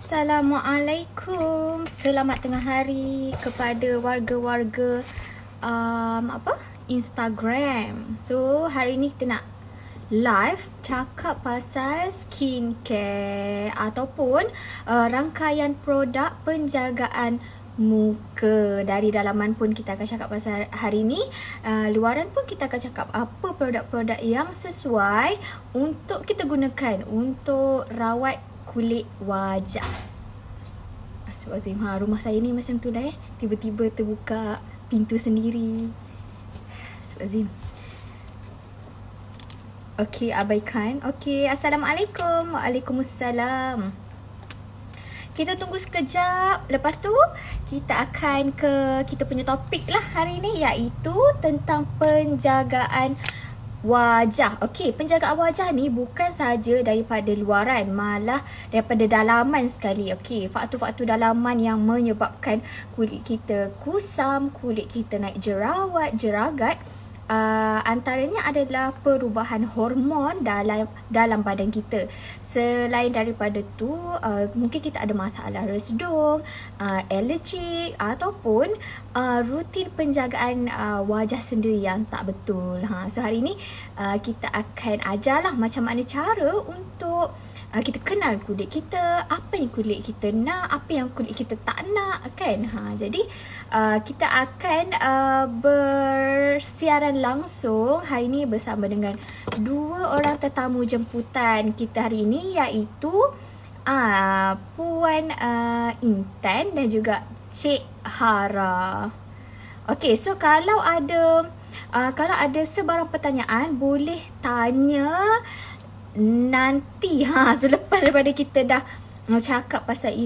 Assalamualaikum. Selamat tengah hari kepada warga-warga Instagram. So, hari ni kita nak live cakap pasal skincare ataupun rangkaian produk penjagaan muka. Dari dalaman pun kita akan cakap pasal hari ni. Luaran pun kita akan cakap apa produk-produk yang sesuai untuk kita gunakan untuk rawat kulit wajah. Astagfirullahaladzim, rumah saya ni macam tu lah tiba-tiba terbuka pintu sendiri. Astagfirullahaladzim. Okey, abaikan. Okey, Assalamualaikum. Waalaikumsalam. Kita tunggu sekejap. Lepas tu kita akan ke kita punya topik lah hari ni, iaitu tentang penjagaan wajah. Okey, penjagaan wajah ni bukan saja daripada luaran, malah daripada dalaman sekali. Okey, faktor-faktor dalaman yang menyebabkan kulit kita kusam, kulit kita naik jerawat, jeragat. Antaranya adalah perubahan hormon dalam badan kita. Selain daripada tu, mungkin kita ada masalah resdung, alergik ataupun rutin penjagaan wajah sendiri yang tak betul. So hari ni kita akan ajarlah macam mana cara untuk kita kenal kulit kita, apa yang kulit kita nak, apa yang kulit kita tak nak, kan? Jadi kita akan bersiaran langsung hari ni bersama dengan dua orang tetamu jemputan kita hari ini, iaitu Puan Intan dan juga Cik Hara. Okey, so kalau ada sebarang pertanyaan boleh tanya nanti selepas daripada kita dah cakap pasal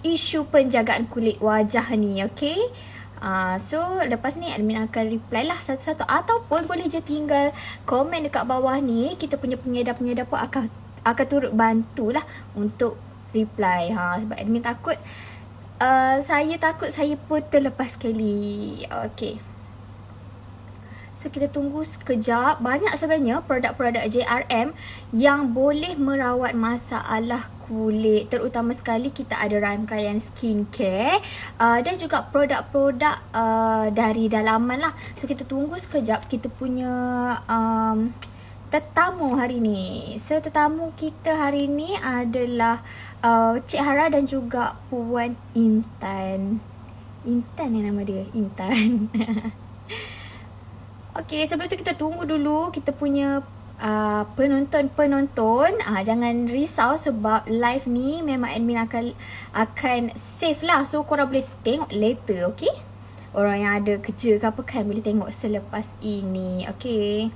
isu penjagaan kulit wajah ni. Okay, so lepas ni admin akan reply lah satu-satu, ataupun boleh je tinggal komen dekat bawah ni. Kita punya pengedar-pengedar pun akan turut bantulah untuk reply. Sebab admin takut saya pun terlepas sekali. Okay, so kita tunggu sekejap. Banyak sebenarnya produk-produk JRM yang boleh merawat masalah kulit. Terutama sekali kita ada rangkaian skincare dan juga produk-produk dari dalaman lah. So kita tunggu sekejap kita punya tetamu hari ni. So tetamu kita hari ni adalah Cik Hara dan juga Puan Intan. Intan ni nama dia, Intan. Okey, sebab tu kita tunggu dulu kita punya penonton. Jangan risau sebab live ni memang admin akan save lah. So korang boleh tengok later, okey? Orang yang ada kerja ke apa kan boleh tengok selepas ini, okey?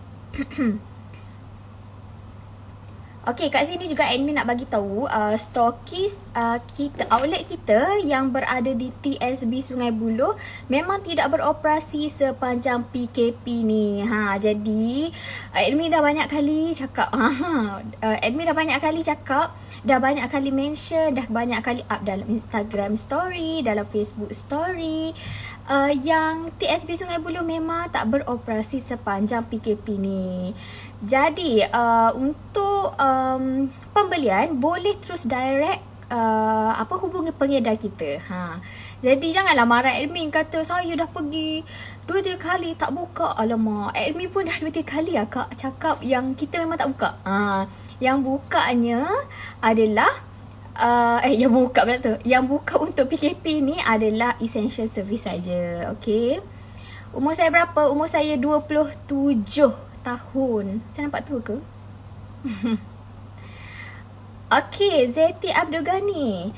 Okey, kat sini juga admin nak bagi tahu stokis kita, outlet kita yang berada di TSB Sungai Buloh memang tidak beroperasi sepanjang PKP ni. Jadi admin dah banyak kali cakap, dah banyak kali mention, dah banyak kali up dalam Instagram story, dalam Facebook story, yang TSB Sungai Buloh memang tak beroperasi sepanjang PKP ni. Jadi untuk pembelian boleh terus direct hubungi pengedar kita. Jadi janganlah marah admin kata saya dah pergi 2-3 kali tak buka. Alamak, admin pun dah 2-3 kali kak cakap yang kita memang tak buka. Yang bukanya adalah yang buka untuk PKP ni adalah essential service saja. Okey. Umur saya berapa? Umur saya 27 tahun. Saya nampak tua ke? Okey, Zeti Abdul Ghani.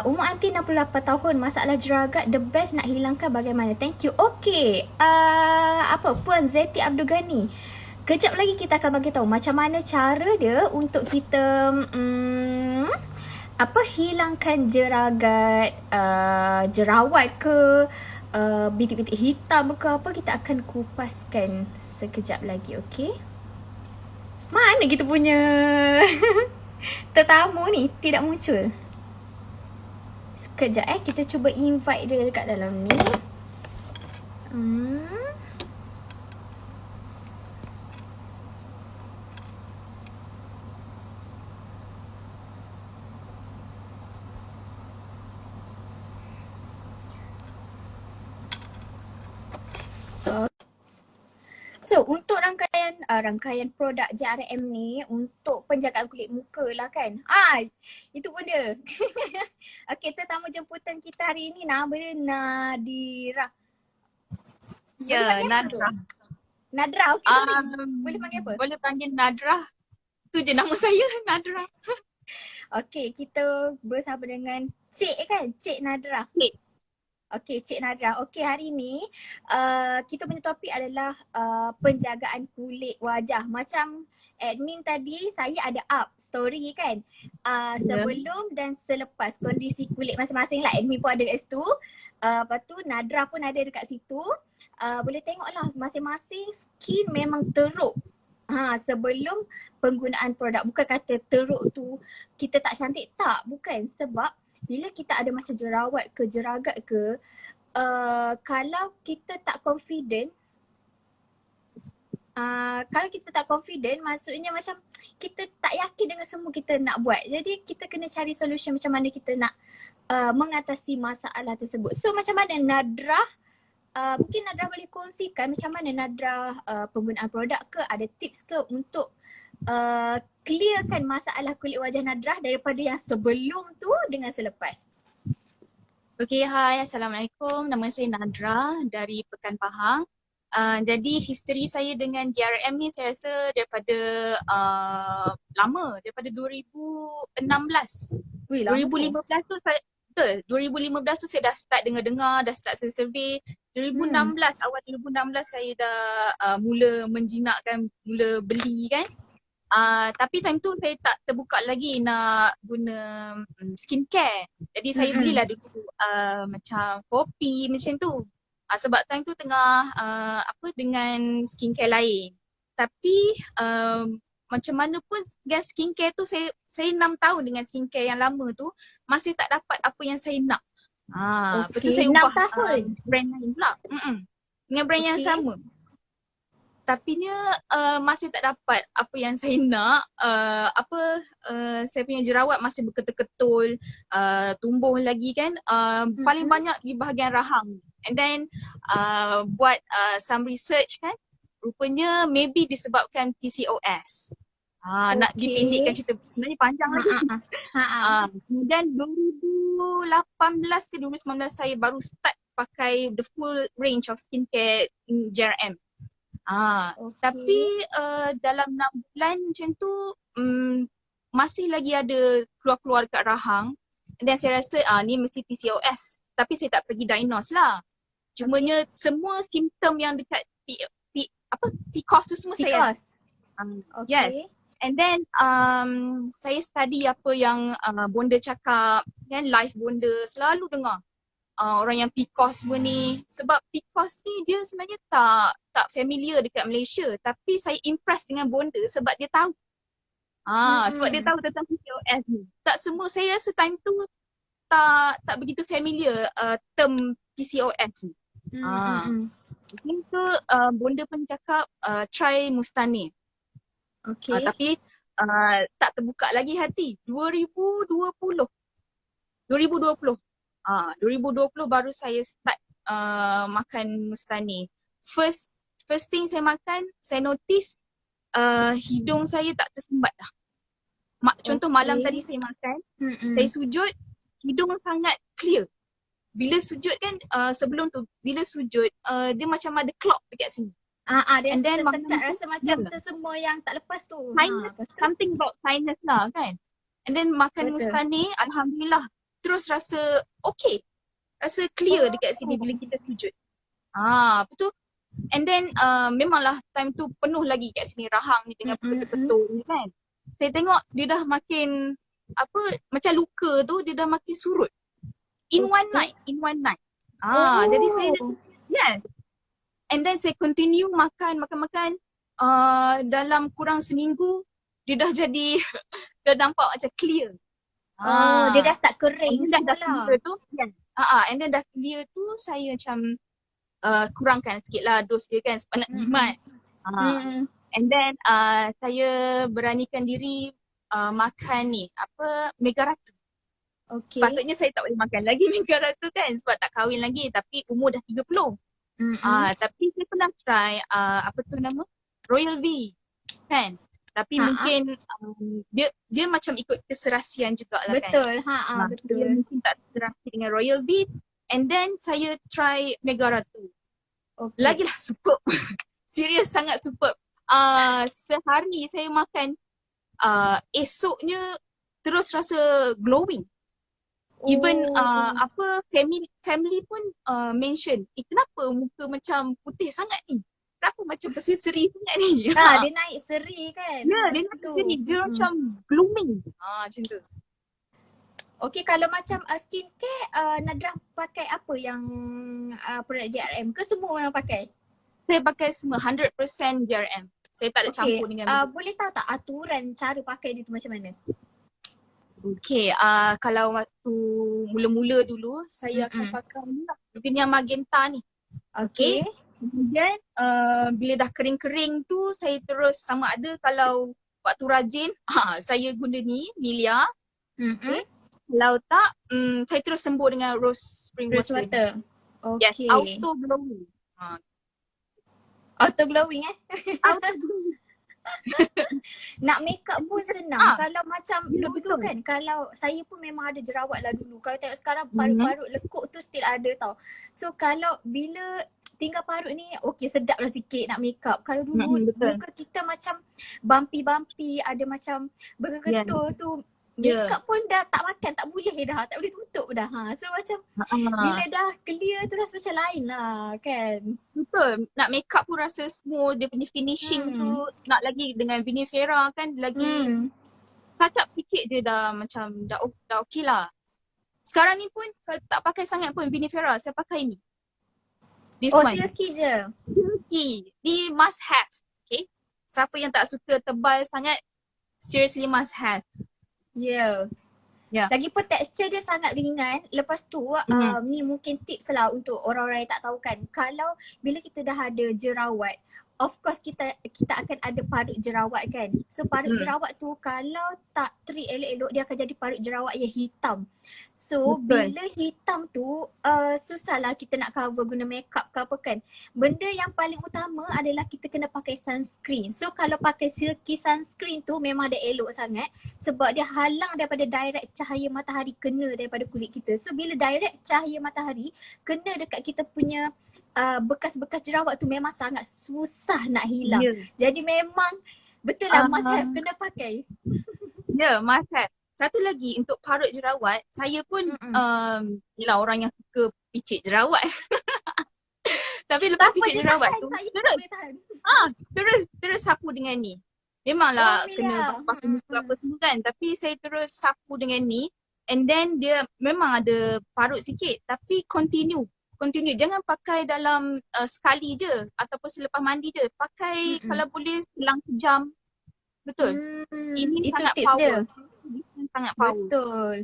Umur aunty 68 tahun. Masalah jeragat the best nak hilangkan bagaimana? Thank you. Okey. Puan Zeti Abdul Ghani. Kejap lagi kita akan bagi tahu macam mana cara dia untuk kita hilangkan jeragat, jerawat ke, bintik-bintik hitam ke apa. Kita akan kupaskan sekejap lagi, okey? Mana kita punya tetamu ni tidak muncul. Sekejap kita cuba invite dia dekat dalam ni. So untuk rangkaian produk JRM ni untuk penjagaan kulit muka lah kan. Itu pun dia. Okey, tetamu jemputan kita hari ini nama dia Nadira. Boleh Ya, panggil apa tu? Nadra. Nadra, okey boleh. Boleh panggil apa? Boleh panggil Nadra. Tu je nama saya, Nadra. Okey, kita bersama dengan Cik kan? Cik Nadra. Cik. Okey, Cik Nadra. Okey, hari ni kita punya topik adalah penjagaan kulit wajah. Macam admin tadi, saya ada up story kan. Sebelum dan selepas kondisi kulit masing-masing lah. Admin pun ada kat situ. Lepas tu Nadra pun ada dekat situ. Boleh tengok lah masing-masing skin memang teruk. Sebelum penggunaan produk. Bukan kata teruk tu kita tak cantik, tak. Bukan, sebab bila kita ada masa jerawat ke jeragat ke, kalau kita tak confident, maksudnya macam kita tak yakin dengan semua kita nak buat. Jadi kita kena cari solution macam mana kita nak mengatasi masalah tersebut. So macam mana Nadra, mungkin Nadra boleh kongsikan macam mana Nadra penggunaan produk ke, ada tips ke untuk clearkan masalah kulit wajah Nadra daripada yang sebelum tu dengan selepas. Okay, hai. Assalamualaikum. Nama saya Nadra dari Pekan Pahang. Jadi history saya dengan JRM ni saya rasa daripada lama, daripada 2016. Wih, lama 2015 tu saya, betul, 2015 tu saya dah start dengar-dengar, dah start survey. 2016, awal 2016 saya dah mula menjinakkan, mula beli kan. Tapi time tu saya tak terbuka lagi nak guna skincare. Jadi saya belilah dulu macam kopi macam tu. Sebab time tu tengah dengan skincare lain. Tapi macam mana pun dengan skincare tu saya 6 tahun dengan skincare yang lama tu masih tak dapat apa yang saya nak. Lepas tu saya ubah brand lain pula. Dengan brand yang sama. Tapinya masih tak dapat apa yang saya nak. Saya punya jerawat masih berketul-ketul, tumbuh lagi kan. Paling banyak di bahagian rahang. And then buat some research kan, rupanya maybe disebabkan PCOS. Nak dipendekkan cerita, sebenarnya panjang lagi. Kemudian 2018 ke 2019 saya baru start pakai the full range of skincare in JRM. Tapi dalam 6 bulan macam tu masih lagi ada keluar-keluar kat rahang. Dan saya rasa ni mesti PCOS. Tapi saya tak pergi diagnose lah. Cumanya semua simptom yang dekat PCOS tu semua saya ada. Yes. And then saya study apa yang bonda cakap kan, live bonda selalu dengar. Orang yang PCOS semua ni, sebab PCOS ni dia sebenarnya tak familiar dekat Malaysia, tapi saya impress dengan bonda sebab dia tahu. Sebab dia tahu tentang PCOS ni. Tak semua, saya rasa time tu tak begitu familiar term PCOS ni. Mungkin tu bonda pun cakap try Mustaneh. Tapi tak terbuka lagi hati. 2020 baru saya start makan Mustaneh. First thing saya makan, saya notice hidung saya tak tersumbat dah. Contoh malam tadi saya makan, saya sujud, hidung sangat clear. Bila sujud kan, sebelum tu, bila sujud, dia macam ada clog dekat sini. Dia and then rasa macam sesemua yang tak lepas tu. Something about sinus lah kan. And then makan Mustaneh, alhamdulillah. Terus rasa okay. Rasa clear dekat sini bila kita sujud. Betul. And then memanglah time tu penuh lagi kat sini rahang ni dengan ketul-ketul ni kan. Saya tengok dia dah makin macam luka tu dia dah makin surut. In one night. Jadi saya yes. And then saya continue makan. Dalam kurang seminggu dia dah jadi dah nampak macam clear. Dia dah start kering semua lah. And then dah clear tu saya macam kurangkan sikit lah dos dia kan sebab nak jimat. And then saya beranikan diri makan ni Mega Ratu. Sepatutnya saya tak boleh makan lagi Mega Ratu kan sebab tak kahwin lagi, tapi umur dah 30. Tapi saya pernah try apa tu nama? Royal V kan. Tapi Ha. mungkin dia macam ikut keserasian jugalah kan. Betul. Saya Betul. mungkin tak serasi dengan Royal V, and then saya try Megara tu. Okay. Lagilah superb. Serius sangat superb. Sehari saya makan, esoknya terus rasa glowing. Even family pun mention, kenapa muka macam putih sangat ni? Kenapa macam berseri-seri sangat ni? Dia naik seri kan. Ya, dia naik seri. Dia macam glowing. Macam tu. Okay, kalau macam skincare, Nadra pakai apa yang produk JRM ke semua memang pakai? Saya pakai semua 100% JRM. Saya tak ada campur dengan boleh tahu tak aturan cara pakai dia tu macam mana? Okay, kalau waktu mula-mula dulu, saya akan pakai ni lah. Yang magenta ni. Okay. Kemudian bila dah kering-kering tu, saya terus sama ada kalau waktu rajin, saya guna ni, Milia. Okay. Kalau tak, saya terus sembuh dengan rose spring water. Okay. Yes, auto glowing. Auto glowing Auto glowing. Nak makeup pun senang. Kalau macam dulu kan, kalau saya pun memang ada jerawat lah dulu. Kalau tengok sekarang parut-parut lekuk tu still ada tau. So kalau bila tinggal parut ni, okay sedap lah sikit nak makeup. Kalau dulu muka kita macam bumpy-bumpy, ada macam bergetur tu. Makeup pun dah tak makan, tak boleh tutup dah. So macam bila dah clear tu rasa macam lain lah kan. Betul. Nak makeup pun rasa smooth, dia punya finishing tu nak lagi dengan Vinifera kan lagi touch up sikit dia dah macam dah okey lah. Sekarang ni pun kalau tak pakai sangat pun Vinifera, saya pakai ni. This one. Silky je? Silky. Ni must have. Okay. Siapa yang tak suka tebal sangat, seriously must have. Yeah. Lagipun tekstur dia sangat ringan. Lepas tu ni mungkin tips lah untuk orang-orang yang tak tahu kan. Kalau bila kita dah ada jerawat, of course kita akan ada parut jerawat kan. So parut jerawat tu kalau tak treat elok-elok dia akan jadi parut jerawat yang hitam. So bila hitam tu susahlah kita nak cover guna makeup ke apa kan. Benda yang paling utama adalah kita kena pakai sunscreen. So kalau pakai silky sunscreen tu memang dah elok sangat sebab dia halang daripada direct cahaya matahari kena daripada kulit kita. So bila direct cahaya matahari kena dekat kita punya bekas-bekas jerawat tu memang sangat susah nak hilang. Jadi memang betul lah must have kena pakai. Must have. Satu lagi untuk parut jerawat, saya pun yelah orang yang suka picit jerawat. Tapi lepas picit jerawat tu terus sapu dengan ni. Memanglah kena pakai muka apa semua kan, tapi saya terus sapu dengan ni and then dia memang ada parut sikit tapi continue. Jangan pakai dalam sekali je ataupun selepas mandi je. Pakai kalau boleh selang sejam. Betul. Ini itu sangat tips power. dia. Sangat power. Betul.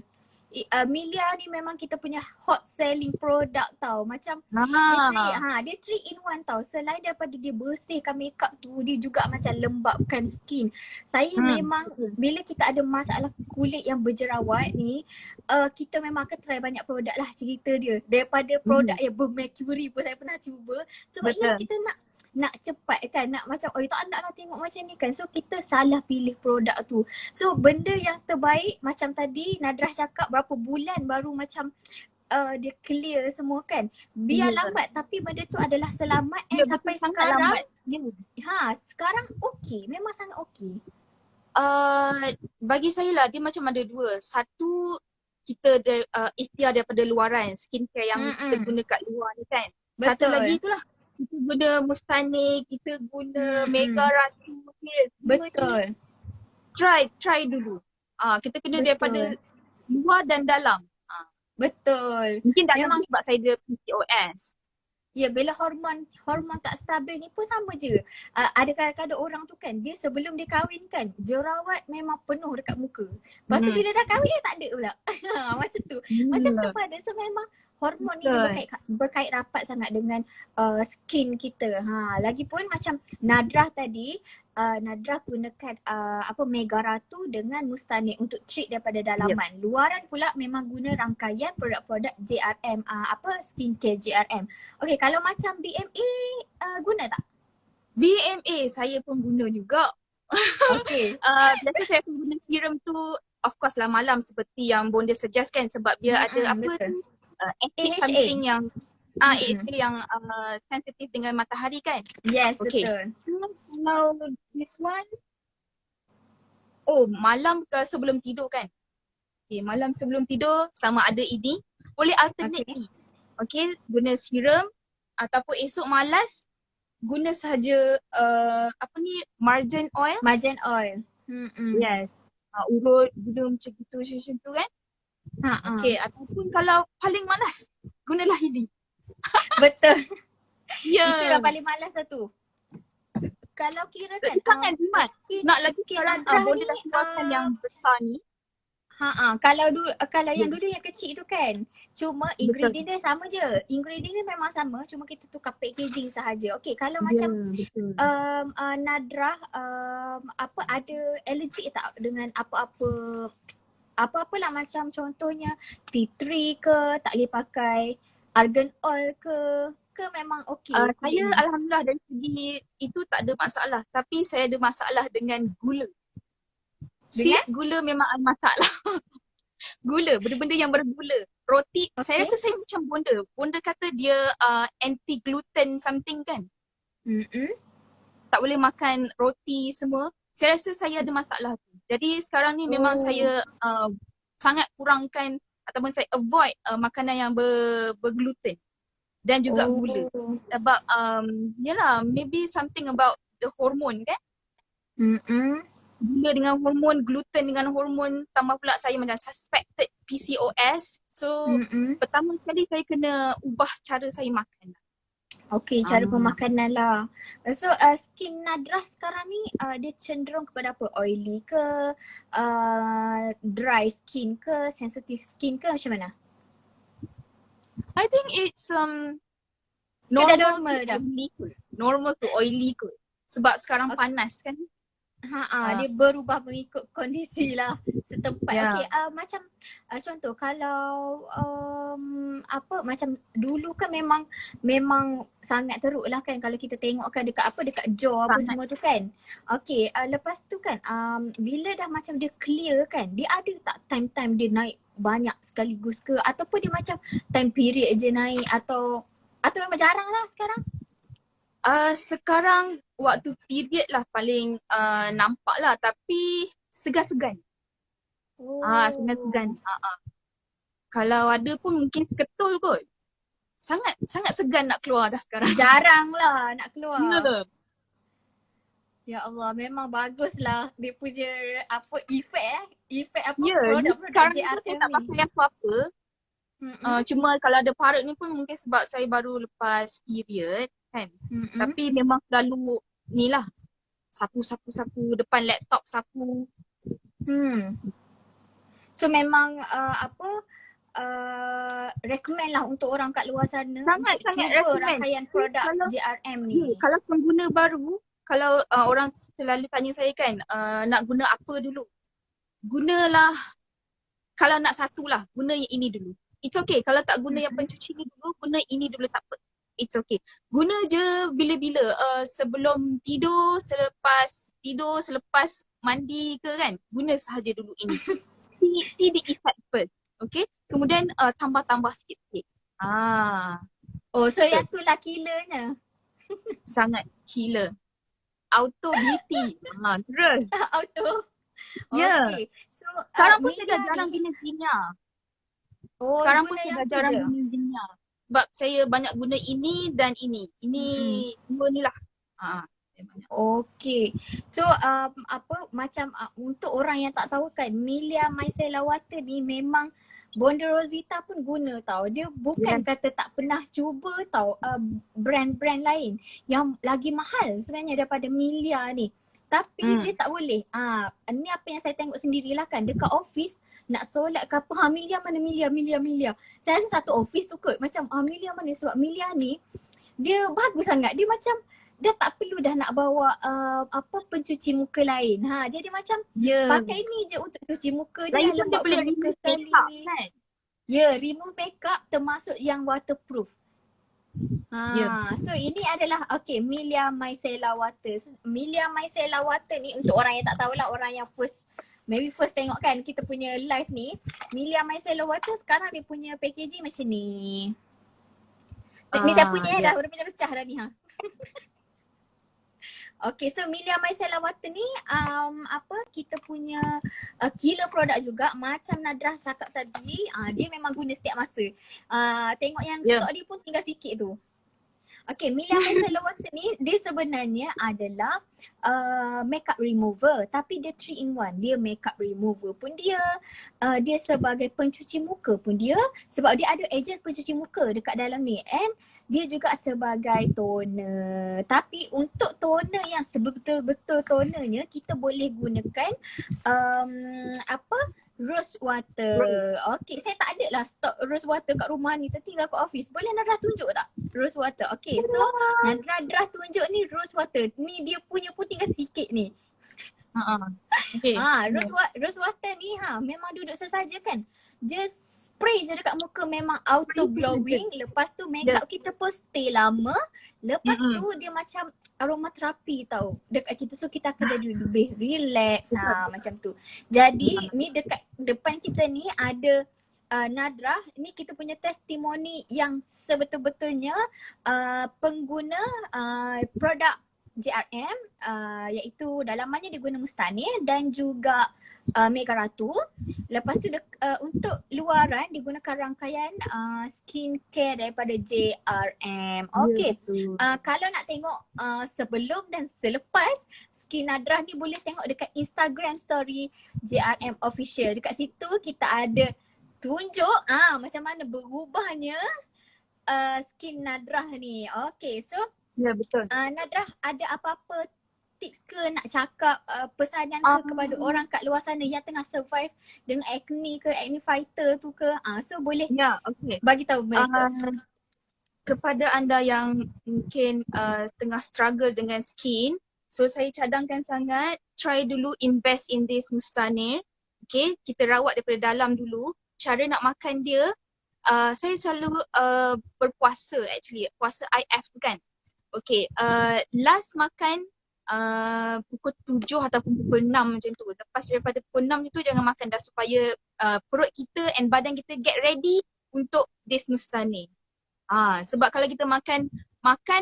Milia ni memang kita punya hot selling product tau. Macam dia 3 in 1 tau. Selain daripada dia bersihkan makeup tu, dia juga macam lembapkan skin. Saya memang bila kita ada masalah kulit yang berjerawat ni, kita memang akan try banyak produk lah cerita dia. Daripada produk yang bermercury pun saya pernah cuba. Sebab kita nak cepat kan, nak macam tak nak tengok macam ni kan. So kita salah pilih produk tu. So benda yang terbaik macam tadi Nadra cakap berapa bulan baru macam dia clear semua kan. Biar lambat tapi benda tu adalah selamat and sampai sekarang sekarang okey, memang sangat okey. Bagi saya lah dia macam ada dua. Satu, kita ikhtiar daripada luaran, skincare yang kita guna kat luar ni kan. Satu lagi itulah, kita guna Mustane, kita guna Megara tu. Betul. Try dulu. Kita kena daripada luar dan dalam. Betul. Mungkin dalam sebab saya ada PCOS. Ya, bila hormon tak stabil ni pun sama je. Ada kadang-kadang orang tu kan, dia sebelum dia kahwin kan, jerawat memang penuh dekat muka. Lepas tu bila dah kahwin dia tak ada pula. Macam tu. Macam tu pada. So memang Hormon ni dia Betul. berkait rapat sangat dengan skin kita. Lagipun macam Nadrah tadi, Nadrah gunakan Megaratu dengan Mustanik untuk treat daripada Yep. dalaman. Luaran pula memang guna rangkaian produk-produk JRM, skincare JRM. Okay, kalau macam BMA guna tak? BMA saya pun guna juga. Okay. Biasa saya akan guna serum tu of course lah malam seperti yang Bonda suggest kan, sebab dia ada apa Betul. tu acid AHA. something yang AHA yang sensitif dengan matahari kan. Yes, Okay. betul. Kalau this one, malam ke sebelum tidur kan. Okay, malam sebelum tidur sama ada ini, boleh alternately. Okay, guna serum ataupun esok malas guna sahaja margin oil. Margin oil. Yes. Urut guna macam tu kan. Okay, ataupun kalau paling malas gunalah ini. Betul. Ya. Itulah paling malas satu. Kalau kira kan sangat jimat. Nak lagi sekarang Bonda dah keluarkan yang besar ni. Kalau yang dulu yang kecil tu kan, cuma ingredient dia sama je. Ingredient dia memang sama, cuma kita tukar packaging sahaja. Okay, kalau macam Nadrah ada allergy tak dengan apa-apalah, macam contohnya tea tree ke, tak boleh pakai argan oil ke memang okey? Saya alhamdulillah dari segi itu tak ada masalah, tapi saya ada masalah dengan gula. Sis, gula memang ada masalah. Gula, benda-benda yang bergula. Roti, saya rasa saya macam Bonda. Bonda kata dia anti gluten something kan. Tak boleh makan roti semua. Saya rasa saya ada masalah tu. Jadi sekarang ni memang saya sangat kurangkan ataupun saya avoid makanan yang bergluten dan juga gula. Sebab yalah, maybe something about the hormone kan. Gula dengan hormon, gluten dengan hormon, tambah pula saya macam suspected PCOS. So pertama sekali saya kena ubah cara saya makan. Okay, cara pemakanan lah. So skin Nadrah sekarang ni dia cenderung kepada apa? Oily ke, dry skin ke, sensitive skin ke, macam mana? I think it's normal to oily kot. Sebab sekarang panas kan. Dia berubah mengikut kondisi lah setempat. Okay, macam contoh kalau macam dulu kan memang sangat teruk lah kan kalau kita tengok kan dekat jaw apa semua tu kan. Okay, lepas tu kan bila dah macam dia clear kan, dia ada tak time-time dia naik banyak sekaligus ke, ataupun dia macam time period je naik atau memang jarang lah sekarang? Sekarang waktu period lah paling nampak lah, tapi segan-segan. Segan-segan. Kalau ada pun mungkin ketul kot. Sangat segan nak keluar dah sekarang. Jarang lah nak keluar. Ya. Ya Allah, memang baguslah dia punya efek sekarang produk-produk JRM saya ni. tak pakai apa-apa. Cuma kalau ada parut ni pun mungkin sebab saya baru lepas period kan. Tapi memang selalu ni lah, sapu depan laptop sapu. So memang recommend lah untuk orang kat luar sana Sangat cuba recommend. rangkaian produk JRM ni. Kalau pengguna baru, kalau orang selalu tanya saya kan, nak guna apa dulu? Gunalah, kalau nak satu lah, guna yang ini dulu. It's okay. Kalau tak guna yang pencuci ni dulu, guna ini dulu, tak apa. It's okay. Guna je bila-bila. Sebelum tidur, selepas tidur, selepas mandi ke kan. Guna sahaja dulu ini. See the effect first. Okay. Kemudian tambah-tambah sikit-sikit. So yang tu lah killernya. Sangat killer. Auto beauty. Terus. Auto. Ya. Okay. So sekarang pun saya dah jarang guna Zinia. Sekarang pun saya dah jarang guna Zinia. Sebab saya banyak guna ini dan ini. Ini dua ni lah. Okay. So macam untuk orang yang tak tahu kan, Milia Micellar Water ni memang Bonda Rosita pun guna tau. Dia bukan kata tak pernah cuba tau brand-brand lain yang lagi mahal sebenarnya daripada Milia ni. Tapi dia tak boleh. Ni apa yang saya tengok sendirilah kan. Dekat office nak solat ke apa. Milia mana Milia. Saya rasa satu office tu kot. Macam Milia mana. Sebab Milia ni dia bagus sangat. Dia macam dah tak perlu dah nak bawa pencuci muka lain. Jadi macam pakai ni je untuk cuci muka dia. Lagi pun dia boleh remove makeup kan. Remove makeup termasuk yang waterproof. So ini adalah Milia Micellar Water. Milia Micellar Water ni untuk orang yang tak tahulah, orang yang maybe first tengok kan kita punya live ni. Milia Micellar Water sekarang dia punya packaging macam ni. Ni saya punya dah udah macam pecah dah ni so Milia Micellar Water ni kita punya killer produk juga. Macam Nadrah cakap tadi, dia memang guna setiap masa. Tengok yang stok dia pun tinggal sikit tu. Milia Micellar Water ni dia sebenarnya adalah makeup remover, tapi dia 3 in 1. Dia makeup remover pun dia sebagai pencuci muka pun dia, sebab dia ada ejen pencuci muka dekat dalam ni, and dia juga sebagai toner. Tapi untuk toner yang sebetul-betul tonernya, kita boleh gunakan rose water. Saya tak ada lah stok rose water kat rumah ni, tertinggal kat office. Boleh Nadrah tunjuk tak rose water? So Nadrah tunjuk ni rose water. Ni dia punya pun tinggal sikit ni. Rose water ni memang duduk sesaja kan. Just spray je dekat muka, memang auto glowing. Lepas tu makeup kita pun stay lama. Lepas tu dia macam aromaterapi tau dekat kita. So kita akan jadi lebih relax macam tu. Jadi ni dekat depan kita ni ada Nadrah, ni kita punya testimoni yang sebetul-betulnya pengguna produk JRM, iaitu dalamannya dia guna Mustanir dan juga Mega Ratu. Lepas tu untuk luaran digunakan rangkaian skincare daripada JRM. Kalau nak tengok sebelum dan selepas skin Nadrah ni, boleh tengok dekat Instagram story JRM Official. Dekat situ kita ada tunjuk macam mana berubahnya skin Nadrah ni. So betul. Nadrah ada apa-apa tips ke nak cakap pesanan ke kepada orang kat luar sana yang tengah survive dengan acne ke, acne fighter tu ke? So boleh bagi tahu mereka. Kepada anda yang mungkin tengah struggle dengan skin, so saya cadangkan sangat, try dulu invest in this Mustanir. Kita rawat daripada dalam dulu. Cara nak makan dia, saya selalu berpuasa actually, puasa IF tu kan. Last makan pukul 7 ataupun pukul 6 macam tu. Lepas daripada pukul 6 itu jangan makan dah, supaya perut kita and badan kita get ready untuk this Mustanir. Sebab kalau kita makan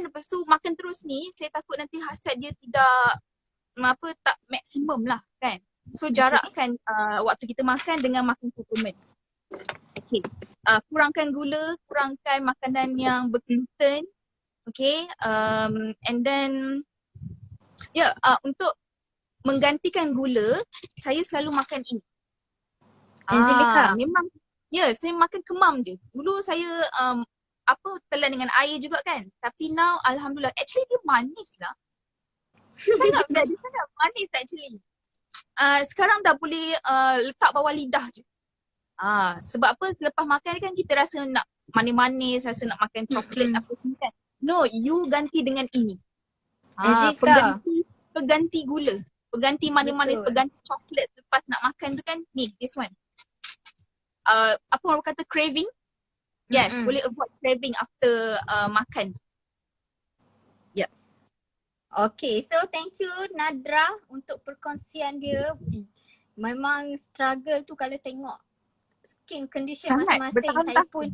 lepas tu makan terus ni, saya takut nanti hasrat dia tak maksimum lah kan. So jarakkan waktu kita makan dengan makan suplemen. Kurangkan gula, kurangkan makanan yang bergluten. And then untuk menggantikan gula, saya selalu makan ini. Angelica. Memang saya makan kemam je. Dulu saya telan dengan air juga kan. Tapi now alhamdulillah, actually dia manis lah. Sangat manis actually. Sekarang dah boleh letak bawah lidah je. Sebab apa, selepas makan kan kita rasa nak manis-manis, rasa nak makan coklat apa semua kan. No, you ganti dengan ini. Pengganti gula, pengganti manis-manis, pengganti coklat lepas nak makan tu kan. Ni, this one. Apa orang kata, craving? Yes, boleh avoid craving after makan. So thank you Nadrah untuk perkongsian dia. Memang struggle tu kalau tengok skin condition masing-masing. Saya pun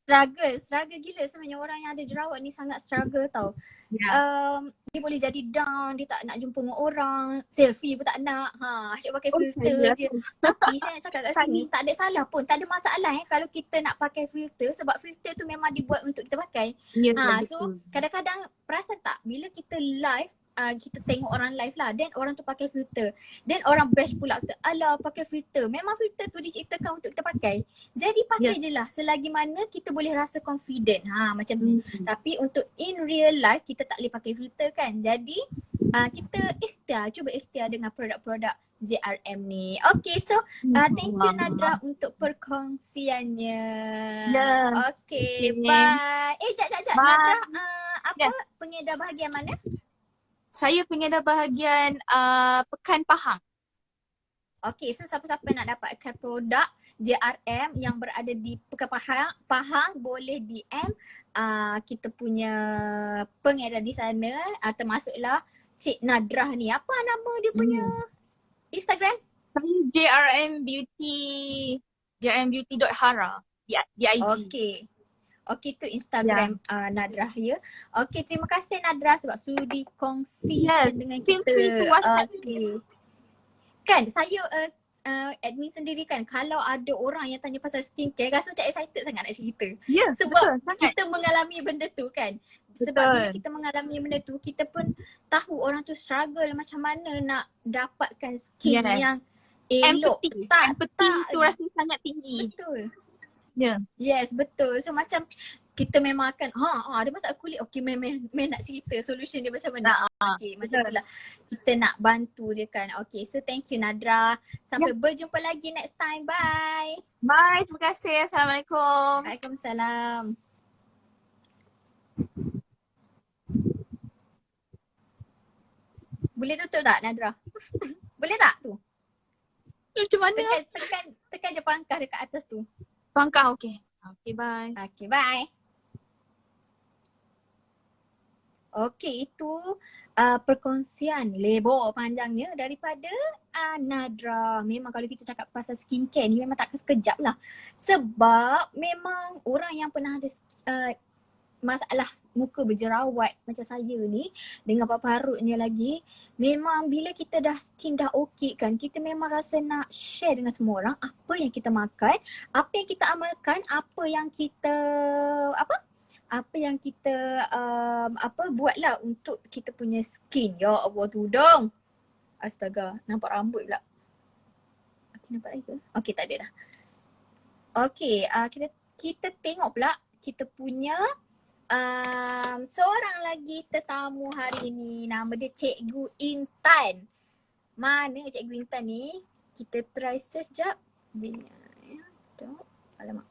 struggle gila sebenarnya. Orang yang ada jerawat ni sangat struggle tau. Dia boleh jadi down, dia tak nak jumpa dengan orang, selfie pun tak nak, asyik pakai filter je. Tapi saya nak cakap kat sini, tak ada salah pun, tak ada masalah kalau kita nak pakai filter, sebab filter tu memang dibuat untuk kita pakai. So kadang-kadang perasan tak, bila kita live, kita tengok orang live lah, then orang tu pakai filter, then orang bash pula kata, alah pakai filter. Memang filter tu diciptakan untuk kita pakai, jadi pakai je lah selagi mana kita boleh rasa confident macam tu. Tapi untuk in real life kita tak boleh pakai filter kan. Jadi kita cuba ikhtiar dengan produk-produk JRM ni. Okay, so thank you Nadra untuk perkongsiannya. Ya. Okay, Okay. bye. Jap. Bye. Nadra, apa Ya. pengedar bahagian mana? Saya pengedar bahagian Pekan Pahang. Okay, so siapa-siapa nak dapatkan produk JRM yang berada di Pekan Pahang boleh DM kita punya pengedar di sana, termasuklah Cik Nadrah ni. Apa nama dia punya Instagram? Saya JRM Beauty.hara di IG. Okay, tu Instagram Nadrah ya. Okay, terima kasih Nadrah sebab sudi kongsikan dengan kita. Okay. Kan saya admin sendiri kan, kalau ada orang yang tanya pasal skincare rasa macam excited sangat nak cerita. Sebab betul, kita mengalami benda tu kan. Sebab bila kita mengalami benda tu, kita pun tahu orang tu struggle macam mana nak dapatkan skin yang elok. Empathy tu rasa sangat tinggi. Betul. Yes, betul. So macam kita memang akan ada masalah kulit, okay main nak cerita solution dia macam mana. Okay, macam itulah kita nak bantu dia kan. Okay, so thank you Nadra. Sampai berjumpa lagi next time. Bye. Bye, terima kasih. Assalamualaikum. Waalaikumsalam. Boleh tutup tak Nadra? Boleh tak tu? Macam mana? Tekan je pangkah dekat atas tu. Pangkah, okay. Okay, bye. Okay, bye. Okay, itu perkongsian lebar panjangnya daripada Nadra. Memang kalau kita cakap pasal skincare ni memang takkan sekejap lah. Sebab memang orang yang pernah ada masalah muka berjerawat macam saya ni dengan paparutnya lagi, memang bila kita skin dah okey kan, kita memang rasa nak share dengan semua orang apa yang kita makan, apa yang kita amalkan, apa yang kita buatlah untuk kita punya skin. Ya Allah, tudung. Astaga, nampak rambut pula. Okay, nampak lagi ke? Okay, tak ada dah. Okay, kita tengok pula kita punya seorang lagi tetamu hari ni. Nama dia Cikgu Intan. Mana Cikgu Intan ni? Kita try search jap. Alamak.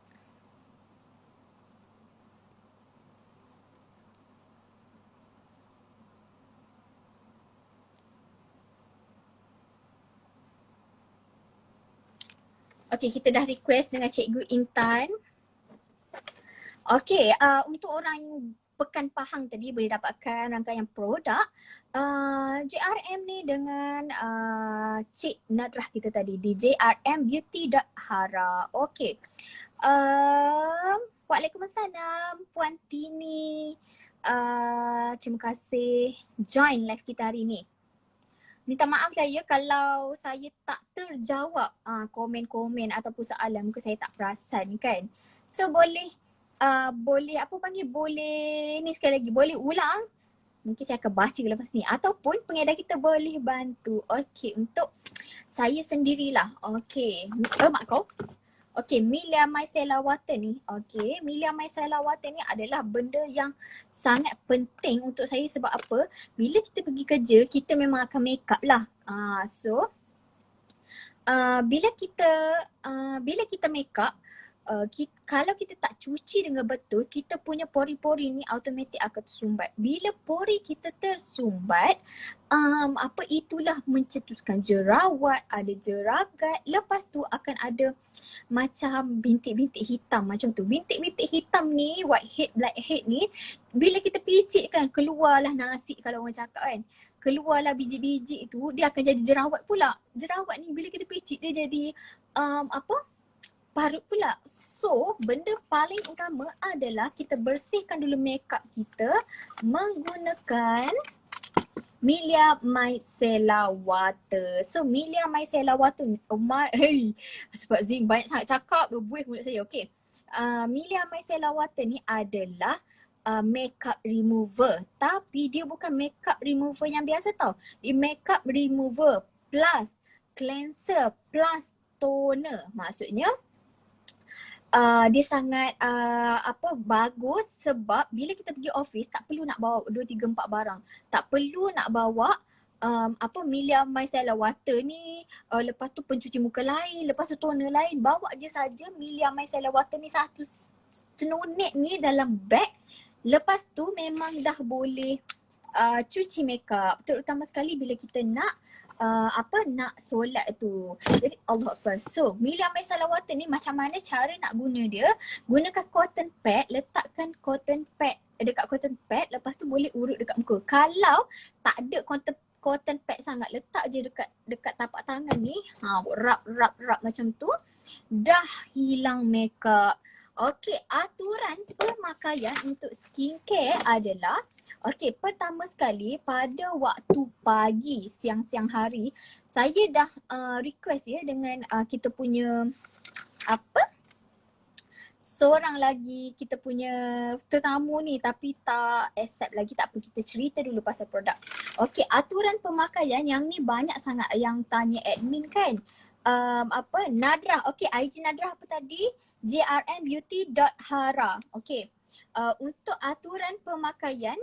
Okay, kita dah request dengan Cikgu Intan. Okay, untuk orang yang Pekan Pahang tadi boleh dapatkan rangkaian produk JRM ni dengan Cik Nadrah kita tadi di JRMBeauty.hara. Okay. Waalaikumsalam Puan Tini. Terima kasih join live kita hari ni. Minta maaf saya kalau saya tak terjawab komen-komen ataupun soalan, mungkin saya tak perasan kan. So boleh ni sekali lagi boleh ulang. Mungkin saya akan baca lepas ni ataupun pengedar kita boleh bantu. Okey, untuk saya sendirilah. Okey, mak kau. Okey, Milia Micellar Water ni. Okey, Milia Micellar Water ni adalah benda yang sangat penting untuk saya sebab apa? Bila kita pergi kerja, kita memang akan make up lah. Bila kita make up, kalau kita tak cuci dengan betul, kita punya pori-pori ni automatik akan tersumbat. Bila pori kita tersumbat, itulah mencetuskan jerawat, ada jeragat. Lepas tu akan ada macam bintik-bintik hitam macam tu. Bintik-bintik hitam ni, whitehead, blackhead ni, bila kita picit kan, keluarlah nasi kalau orang cakap kan. Keluarlah biji-biji tu, dia akan jadi jerawat pula. Jerawat ni bila kita picit dia jadi parut pula. So, benda paling utama adalah kita bersihkan dulu makeup kita menggunakan Milia Micellar Water. So, Milia Micellar Water ni, sebab Zing banyak sangat cakap, berbuih mulut saya. Okay. Milia Micellar Water ni adalah makeup remover. Tapi dia bukan makeup remover yang biasa tau. Dia makeup remover plus cleanser plus toner. Maksudnya, dia sangat bagus sebab bila kita pergi office tak perlu nak bawa 2, 3, 4 barang. Tak perlu nak bawa Milia Micellar Water ni, lepas tu pencuci muka lain, lepas tu toner lain, bawa je saja Milia Micellar Water ni satu senonit ni dalam beg. Lepas tu memang dah boleh cuci makeup, terutama sekali bila kita nak nak solat tu. Jadi Allah Akbar. So, Milia Micellar Water ni macam mana cara nak guna dia? Gunakan cotton pad, letakkan cotton pad dekat cotton pad, lepas tu boleh urut dekat muka. Kalau tak ada cotton pad sangat, letak je dekat tapak tangan ni, rap macam tu, dah hilang makeup. Okey, aturan pemakaian untuk skincare adalah, okey, pertama sekali pada waktu pagi, siang-siang hari, saya dah request ya dengan kita punya seorang lagi kita punya tetamu ni, tapi tak accept lagi. Tak apa, kita cerita dulu pasal produk. Okey, aturan pemakaian yang ni banyak sangat yang tanya admin kan. Nadrah. Okey, IG Nadrah apa tadi? jrmbeauty.hara. Okey. Untuk aturan pemakaian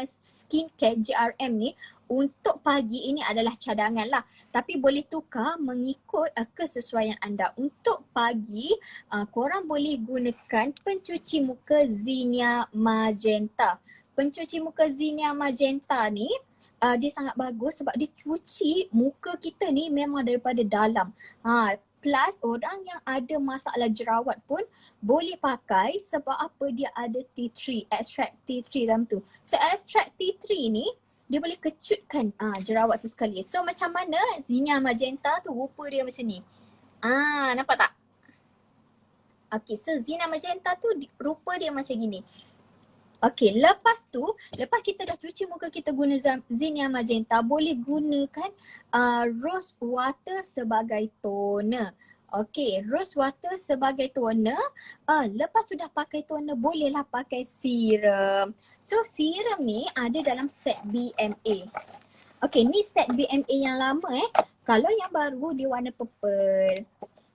skincare JRM ni untuk pagi ini adalah cadangan lah, tapi boleh tukar mengikut kesesuaian anda. Untuk pagi, korang boleh gunakan pencuci muka Zinnia Magenta. Pencuci muka Zinnia Magenta ni dia sangat bagus sebab dia cuci muka kita ni memang daripada dalam. Plus orang yang ada masalah jerawat pun boleh pakai sebab apa, dia ada tea tree, extract tea tree dalam tu. So extract tea tree ni dia boleh kecutkan jerawat tu sekali. So macam mana Zinnia Magenta tu rupa dia macam ni. Nampak tak? Okay, so Zinnia Magenta tu rupa dia macam gini. Okay, lepas kita dah cuci muka kita guna Zinnia Magenta, boleh gunakan rose water sebagai toner. Okay, rose water sebagai toner. Lepas sudah pakai toner, bolehlah pakai serum. So serum ni ada dalam set BMA. Okay, ni set BMA yang lama Kalau yang baru dia warna purple.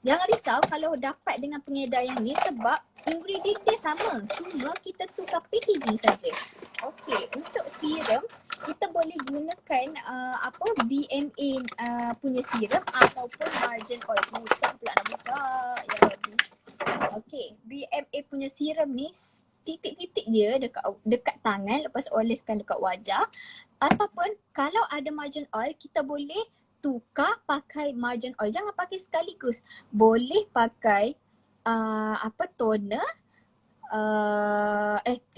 Jangan risau kalau dapat dengan pengedar yang ni sebab ingredient dia sama. Cuma kita tukar packaging saja. Okey, untuk serum kita boleh gunakan BMA punya serum ataupun margin oil. Susah pula nak buka. Ya Rabbi. Okey, BMA punya serum ni titik-titik dia dekat tangan, lepas oleskan dekat wajah. Ataupun kalau ada margin oil, kita boleh tukar pakai margin oil. Jangan pakai sekaligus. Boleh pakai toner.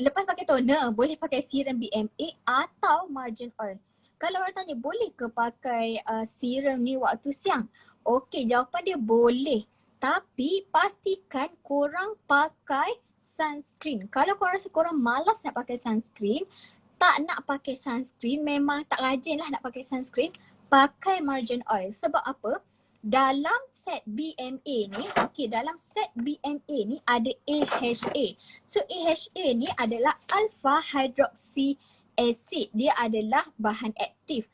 Lepas pakai toner, boleh pakai serum BMA atau margin oil. Kalau orang tanya, boleh ke pakai serum ni waktu siang? Okey, jawapan dia boleh. Tapi pastikan korang pakai sunscreen. Kalau korang rasa korang malas nak pakai sunscreen, tak nak pakai sunscreen, memang tak rajin lah nak pakai sunscreen, pakai margin oil. Sebab apa? Dalam set BMA ni, dalam set BMA ni ada AHA. So AHA ni adalah alpha hydroxy acid. Dia adalah bahan aktif.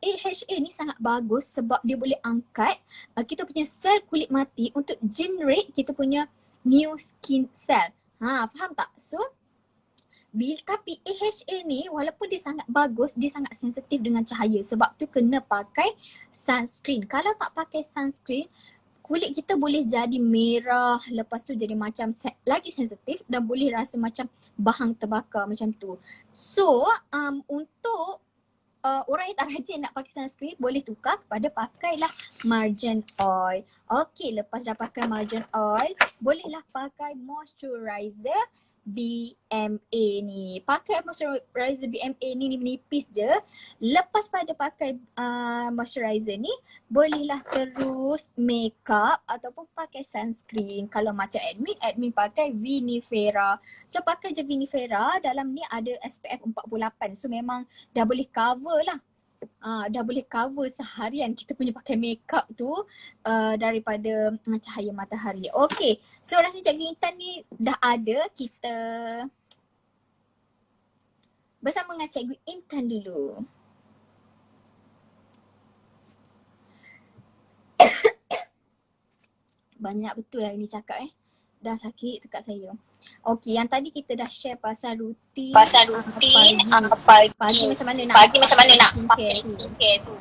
AHA ni sangat bagus sebab dia boleh angkat kita punya sel kulit mati untuk generate kita punya new skin cell. Faham tak? So tapi AHA ni walaupun dia sangat bagus, dia sangat sensitif dengan cahaya. Sebab tu kena pakai sunscreen. Kalau tak pakai sunscreen, kulit kita boleh jadi merah, lepas tu jadi macam lagi sensitif dan boleh rasa macam bahang terbakar macam tu. So untuk orang yang tak rajin nak pakai sunscreen, boleh tukar kepada pakailah margin oil. Okey, lepas dah pakai margin oil, bolehlah pakai moisturizer BMA ni. Pakai moisturizer BMA ni menipis je. Lepas pada pakai moisturizer ni, bolehlah terus makeup ataupun pakai sunscreen. Kalau macam admin pakai Vinifera. So pakai je Vinifera, dalam ni ada SPF 48. So memang dah boleh cover lah. Dah boleh cover seharian kita punya pakai makeup tu daripada cahaya matahari. Okey, so rasa Cikgu Intan ni dah ada. Kita bersama dengan Cikgu Intan dulu. Banyak betul lah ni cakap dah sakit dekat saya. Okey, yang tadi kita dah share pasal rutin, Pagi pagi macam mana nak pagi macam mana pakai nak skincare pakai tu. skincare tu.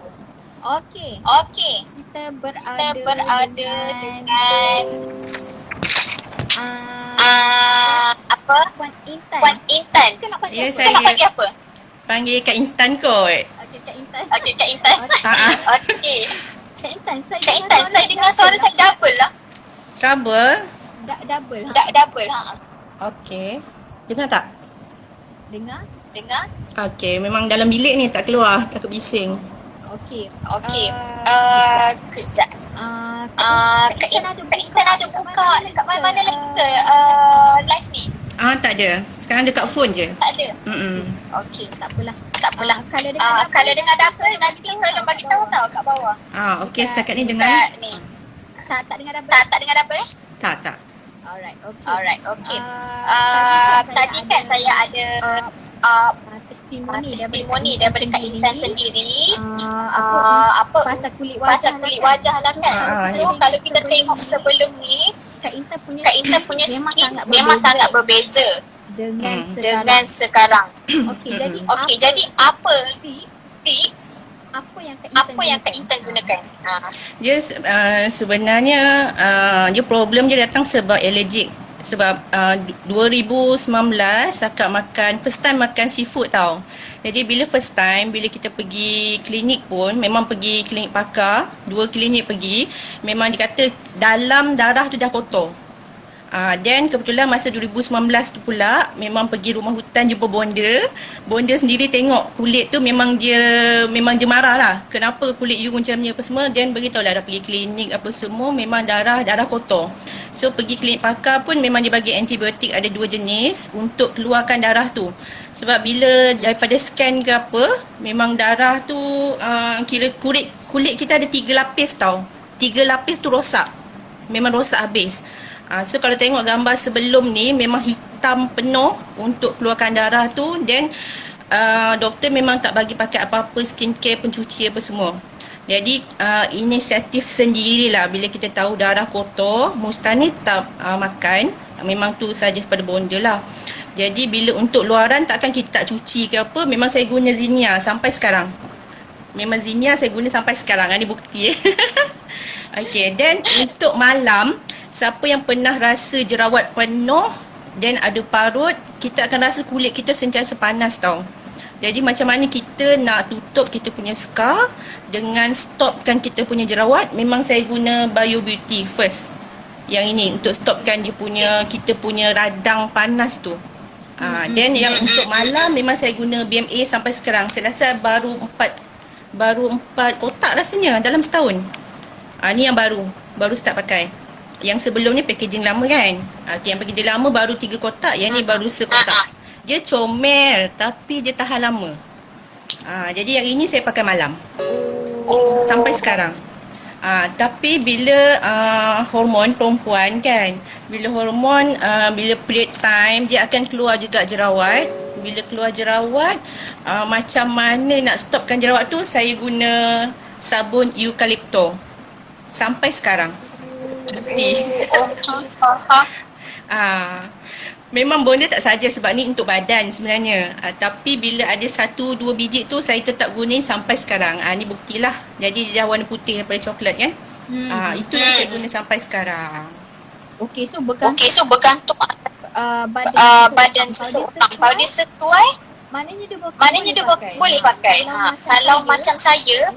Okey, Okey, kita kita berada dengan apa? Puan Intan. Puan Intan. Kita nak panggil Ya, apa? Kita nak panggil apa? Panggil Kak Intan kot. Okey, Kak Intan. Okey, Kak Intan. Okey. Kak Intan, Kak Intan, saya dengar suara saya double lah. Trouble? Double. Double, Okey. Dengar tak? Dengar? Dengar? Okey, memang dalam bilik ni tak keluar, takut bising. Okey. Okey. Kejap. Kak Intan ada buka dekat mana-mana lagi ke live ni? Tak ada. Sekarang dekat phone je. Tak ada. Okey, tak apalah. Tak apalah. Kalau dengar double, Nanti tolong bagi tahu kat bawah. Okey, setakat ni dengar. Kat ni. tak dengar double. Tak dengar double? Tak. Alright, okey. Alright, okey. Tadi Tadi kan saya ada testimoni daripada Kak Intan sendiri. Apa pasal kulit pasal kulit wajah lah kan. So ya. kalau kita tengok sebelum ni, Kak Intan punya memang sangat berbeza dengan sekarang. Okey, jadi Jadi apa tips apa yang Kak Intan gunakan? Dia sebenarnya dia problem dia datang sebab allergic. Sebab 2019 akak first time makan seafood tau. Jadi bila first time, bila kita pergi klinik pun, memang pergi klinik pakar, 2 klinik pergi, memang dikata dalam darah tu dah kotor. Then kebetulan masa 2019 tu pula memang pergi rumah hutan jumpa bonda. Bonda sendiri tengok kulit tu memang dia marah lah. Kenapa kulit you macam ni apa semua. Then beritahu lah dah pergi klinik apa semua memang darah kotor. So pergi klinik pakar pun memang dia bagi antibiotik ada 2 jenis untuk keluarkan darah tu. Sebab bila daripada scan ke apa, memang darah tu kira kulit kita ada 3 lapis tau. 3 lapis tu rosak. Memang rosak habis. So kalau tengok gambar sebelum ni memang hitam penuh untuk keluarkan darah tu. Then doktor memang tak bagi pakai apa-apa skincare, pencuci apa semua. Jadi inisiatif sendirilah bila kita tahu darah kotor, mustahil tak makan. Memang tu saja pada bonda lah. Jadi bila untuk luaran takkan kita tak cuci ke apa, memang saya guna Zinia sampai sekarang. Memang Zinia saya guna sampai sekarang. Ini bukti. Okay, then untuk malam, siapa yang pernah rasa jerawat penuh dan ada parut, kita akan rasa kulit kita sentiasa panas tau. Jadi macam mana kita nak tutup kita punya scar dengan stopkan kita punya jerawat, memang saya guna Bio Beauty first. Yang ini untuk stopkan kita punya radang panas tu. Then yang untuk malam memang saya guna BMA sampai sekarang. Saya rasa baru 4 kotak rasanya dalam setahun. Ni yang baru start pakai. Yang sebelum ni packaging lama kan. Yang packaging lama baru 3 kotak, yang ni baru sekotak. Dia comel tapi dia tahan lama. Jadi yang ini saya pakai malam. Sampai sekarang. Tapi bila hormon perempuan kan, bila hormon bila period time dia akan keluar juga jerawat. Bila keluar jerawat, macam mana nak stopkan jerawat tu, saya guna sabun eukalipto sampai sekarang. Bukti. Memang bonda tak saja sebab ni untuk badan sebenarnya. Tapi bila ada 1-2 biji tu saya tetap gunain sampai sekarang. Ni buktilah. Jadi dia warna putih daripada coklat kan. Itu yang saya guna sampai sekarang. Okey, so bergantung badan seseorang. Kalau dia sesuai, maknanya dia boleh pakai. Kalau macam saya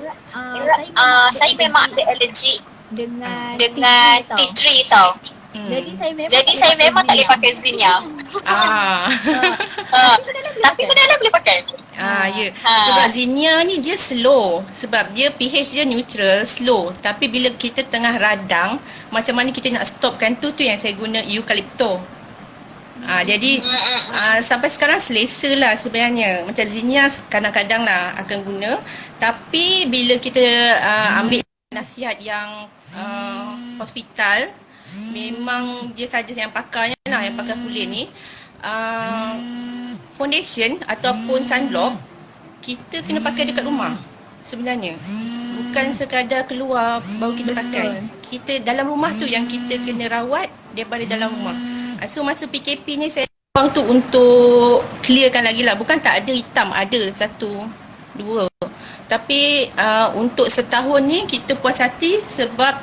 memang ada allergi dengan tea tree tau. Jadi saya memang tak boleh pakai Zinia. Tapi benda boleh pakai. Ya. Sebab Zinia ni dia slow. Sebab dia pH dia neutral, slow. Tapi bila kita tengah radang, macam mana kita nak stopkan tu yang saya guna eukalipto. Jadi sampai sekarang selesa lah sebenarnya. Macam Zinia kadang-kadang lah akan guna. Tapi bila kita ambil nasihat yang hospital, memang dia saja yang pakarnya lah, yang pakar kulit ni. Foundation ataupun sunblock kita kena pakai dekat rumah sebenarnya. Bukan sekadar keluar baru kita pakai. Kita dalam rumah tu yang kita kena rawat daripada dalam rumah. So masa PKP ni saya bang tu untuk clearkan lagi lah. Bukan tak ada hitam, ada satu, dua. Tapi untuk setahun ni kita puas hati sebab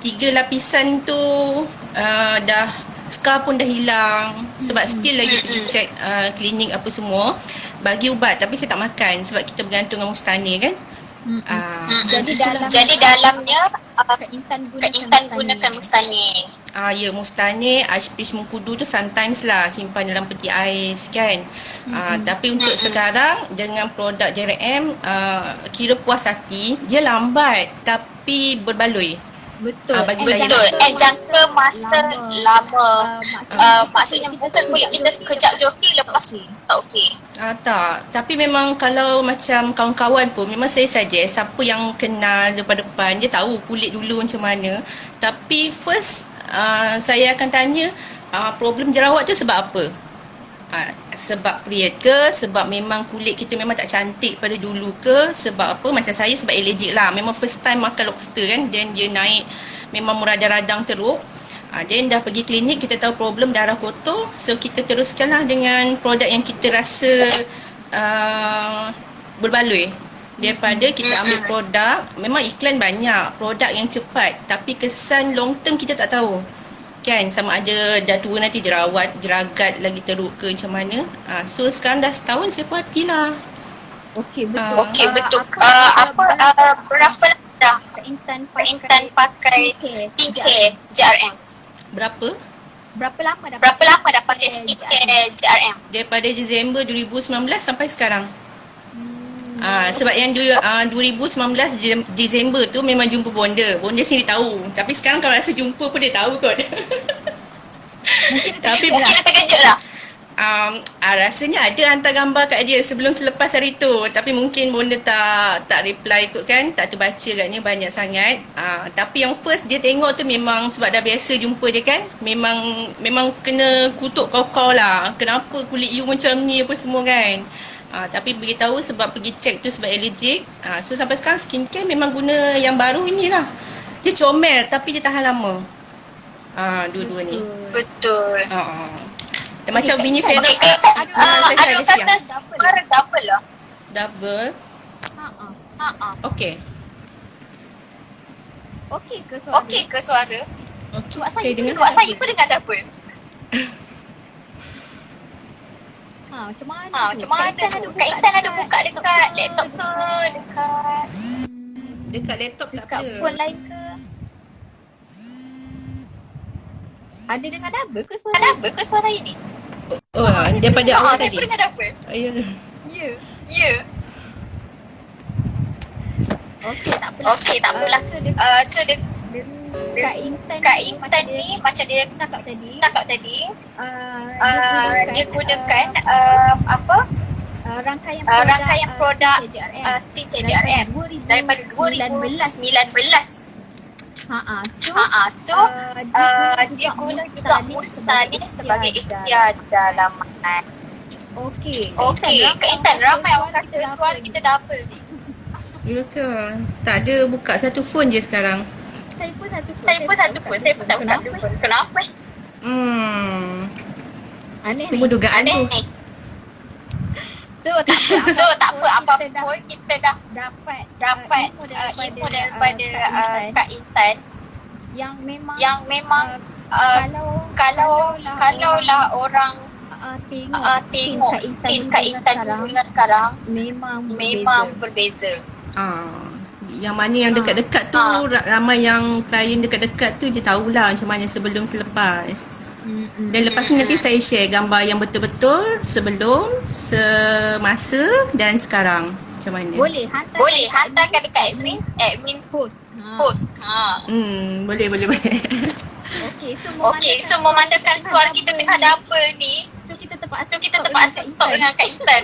3 lapisan tu dah scar pun dah hilang. Sebab still lagi pergi check klinik apa semua. Bagi ubat tapi saya tak makan sebab kita bergantung dengan Mustani kan. Jadi dalamnya Kak Intan gunakan Mustani. Ya, Mustani, Ashpish Mengkudu tu sometimes lah simpan dalam peti ais kan. Tapi untuk sekarang dengan produk JRM kira puas hati. Dia lambat tapi berbaloi. Betul. Bagi saya Betul. Jangka masa lama. Maksudnya bukan kulit kita sekejap je okey, lepas tu tak okey. Tak. Tapi memang kalau macam kawan-kawan pun memang saya suggest siapa yang kenal daripada depan dia tahu kulit dulu macam mana. Tapi first saya akan tanya problem jerawat tu sebab apa? Sebab period ke, sebab memang kulit kita memang tak cantik pada dulu ke, sebab apa? Macam saya sebab allergic lah, memang first time makan lobster kan, then dia naik memang meradang-radang teruk. Then dah pergi klinik, kita tahu problem darah kotor, so kita teruskan lah dengan produk yang kita rasa berbaloi. Daripada kita ambil produk, memang iklan banyak, produk yang cepat, tapi kesan long term kita tak tahu kan, sama ada dah tua nanti jerawat, jeragat lagi teruk ke macam mana. So sekarang dah setahun saya puas hati lah. Okey, betul. Okey, betul. Berapa dah Kak Intan pakai skincare JRM? Berapa lama dah pakai skincare JRM? Daripada Disember 2019 sampai sekarang. Sebab yang 2019 Disember tu memang jumpa bonda. Bonda sendiri tahu. Tapi sekarang kalau rasa jumpa pun dia tahu kot. Tapi Mungkin terkejut lah. rasanya ada hantar gambar kat dia sebelum selepas hari tu. Tapi mungkin bonda tak reply kot kan. Tak terbaca katnya banyak sangat. Tapi yang first dia tengok tu memang sebab dah biasa jumpa dia kan. Memang kena kutuk kau lah. Kenapa kulit you macam ni apa semua kan. Tapi beritahu sebab pergi check tu sebab allergic. So sampai sekarang skincare memang guna yang baru ni lah. Dia comel tapi dia tahan lama. Dua-dua ni. Betul. Macam Vinifera. Ada kata suara double lah. Double. Okay. Okey ke suara? Okay. Saya dengar. Buat saya pun dengar double. Macam mana tu? Kak Intan ada buka dekat laptop ke? Dekat laptop tak Dekat ada. phone lain ke? Ada dengar double ke suara? Ada ke suara saya ni? Daripada awal Saya tadi. pun dengar double. Ya. Ya. Okey, tak apalah. So Kak Intan ni macam dia cakap tadi, dia gunakan rangkaian produk skincare JRM daripada 2019. So dia guna juga Mustani sebagai ikhtiar dalaman. Okey, Kak Intan, ramai orang kata suara kita double ni. Ya ke? Tak ada, buka satu phone je sekarang. Saya pun satu phone. Saya pun tak buka phone. Kenapa? Aneh Semua ni. dugaan tu. Aneh. So tak apa Apapun kita dah dapat ilmu daripada Kak Intan yang memang kalau lah orang tengok skin Kak Intan dulu dengan sekarang memang berbeza. Yang mana yang dekat-dekat tu ramai yang klien dekat-dekat tu dia tahulah macam mana sebelum selepas. Dan lepas ni nanti saya share gambar yang betul-betul sebelum, semasa dan sekarang macam mana. Boleh hantarkan dekat admin post. Boleh. Okey, so memandangkan suara kita tengah double ni, So kita terpaksa stop dengan Kak Intan.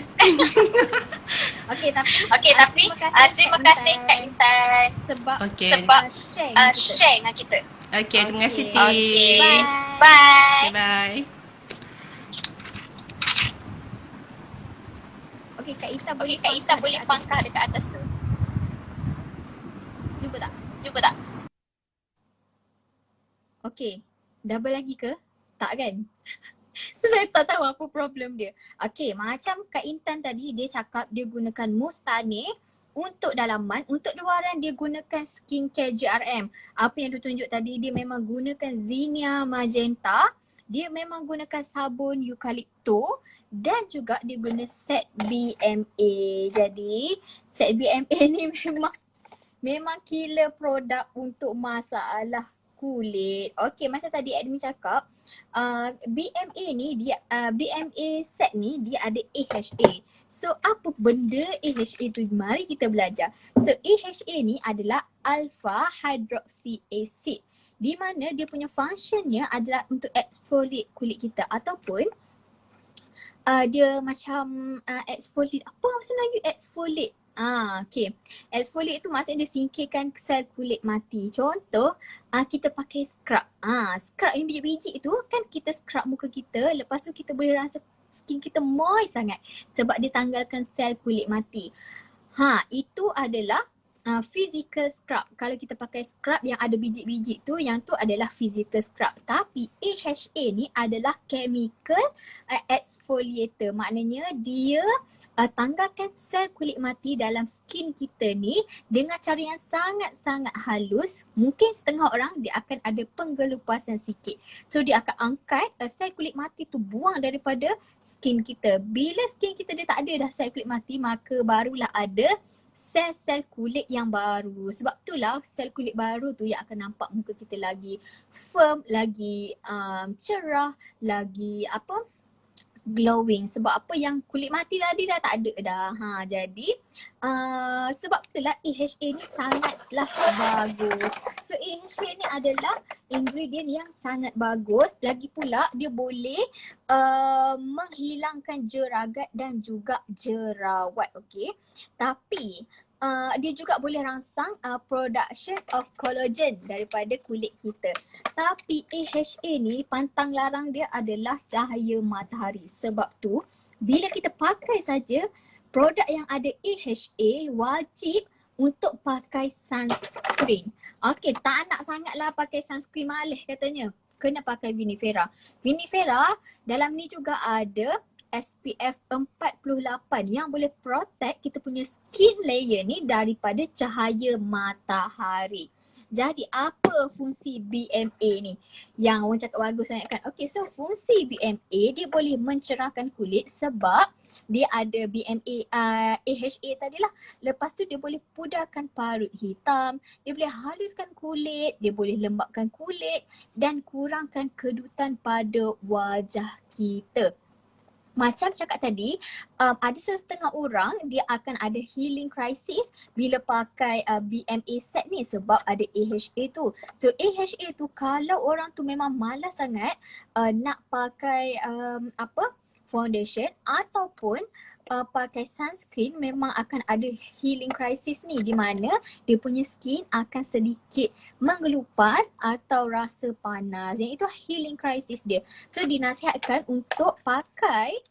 Okey, tapi terima kasih Kak Intan sebab share dengan kita. Okey, terima kasih Siti. Okay. Okay, Bye. bye. Okey, Kak Ita boleh pangkah dekat atas tu. Jumpa tak? Jumpa tak? Okey. Double lagi ke? Tak kan? So saya tak tahu apa problem dia. Okay, macam Kak Intan tadi dia cakap dia gunakan Mustane untuk dalaman, untuk luaran dia gunakan skincare GRM. Apa yang ditunjuk tadi dia memang gunakan Zinnia Magenta, dia memang gunakan sabun eukalipto dan juga dia guna set BMA. Jadi set BMA ni memang killer produk untuk masalah kulit. Okay, macam tadi admin cakap, BMA ni dia BMA set ni dia ada AHA. So apa benda AHA tu? Mari kita belajar. So AHA ni adalah alpha hydroxy acid, di mana dia punya functionnya adalah untuk exfoliate kulit kita ataupun dia macam exfoliate. Apa maksud Melayu exfoliate? Okay. Exfoliate tu maksudnya dia singkirkan sel kulit mati. Contoh, kita pakai scrub. Scrub yang biji-biji tu kan kita scrub muka kita, lepas tu kita boleh rasa skin kita moist sangat sebab dia tanggalkan sel kulit mati. Itu adalah physical scrub. Kalau kita pakai scrub yang ada biji-biji tu, yang tu adalah physical scrub. Tapi AHA ni adalah chemical exfoliator. Maknanya dia tanggalkan sel kulit mati dalam skin kita ni dengan cara yang sangat-sangat halus. Mungkin setengah orang dia akan ada penggelupasan sikit. So dia akan angkat sel kulit mati tu, buang daripada skin kita. Bila skin kita dia tak ada dah sel kulit mati, maka barulah ada sel-sel kulit yang baru. Sebab itulah sel kulit baru tu yang akan nampak muka kita lagi firm, lagi cerah, lagi glowing. Sebab apa, yang kulit mati tadi dah tak ada dah. Jadi sebab itulah AHA ni sangatlah bagus. So AHA ni adalah ingredient yang sangat bagus. Lagi pula dia boleh menghilangkan jeragat dan juga jerawat. Okay. Tapi dia juga boleh rangsang production of collagen daripada kulit kita. Tapi AHA ni pantang larang dia adalah cahaya matahari. Sebab tu bila kita pakai saja produk yang ada AHA, wajib untuk pakai sunscreen. Okay, tak nak sangatlah pakai sunscreen malas katanya. Kena pakai Vinifera. Vinifera dalam ni juga ada SPF 48 yang boleh protect kita punya skin layer ni daripada cahaya matahari. Jadi apa fungsi BMA ni? Yang orang cakap bagus sangat kan. Okay, so fungsi BMA dia boleh mencerahkan kulit sebab dia ada BMA AHA tadilah. Lepas tu dia boleh pudarkan parut hitam, dia boleh haluskan kulit, dia boleh lembapkan kulit dan kurangkan kedutan pada wajah kita. Macam cakap tadi, ada setengah orang dia akan ada healing crisis bila pakai BMA set ni sebab ada AHA tu. So AHA tu kalau orang tu memang malas sangat nak pakai foundation ataupun pakai sunscreen, memang akan ada healing crisis ni di mana dia punya skin akan sedikit mengelupas atau rasa panas. Yang itu healing crisis dia. So dinasihatkan untuk pakai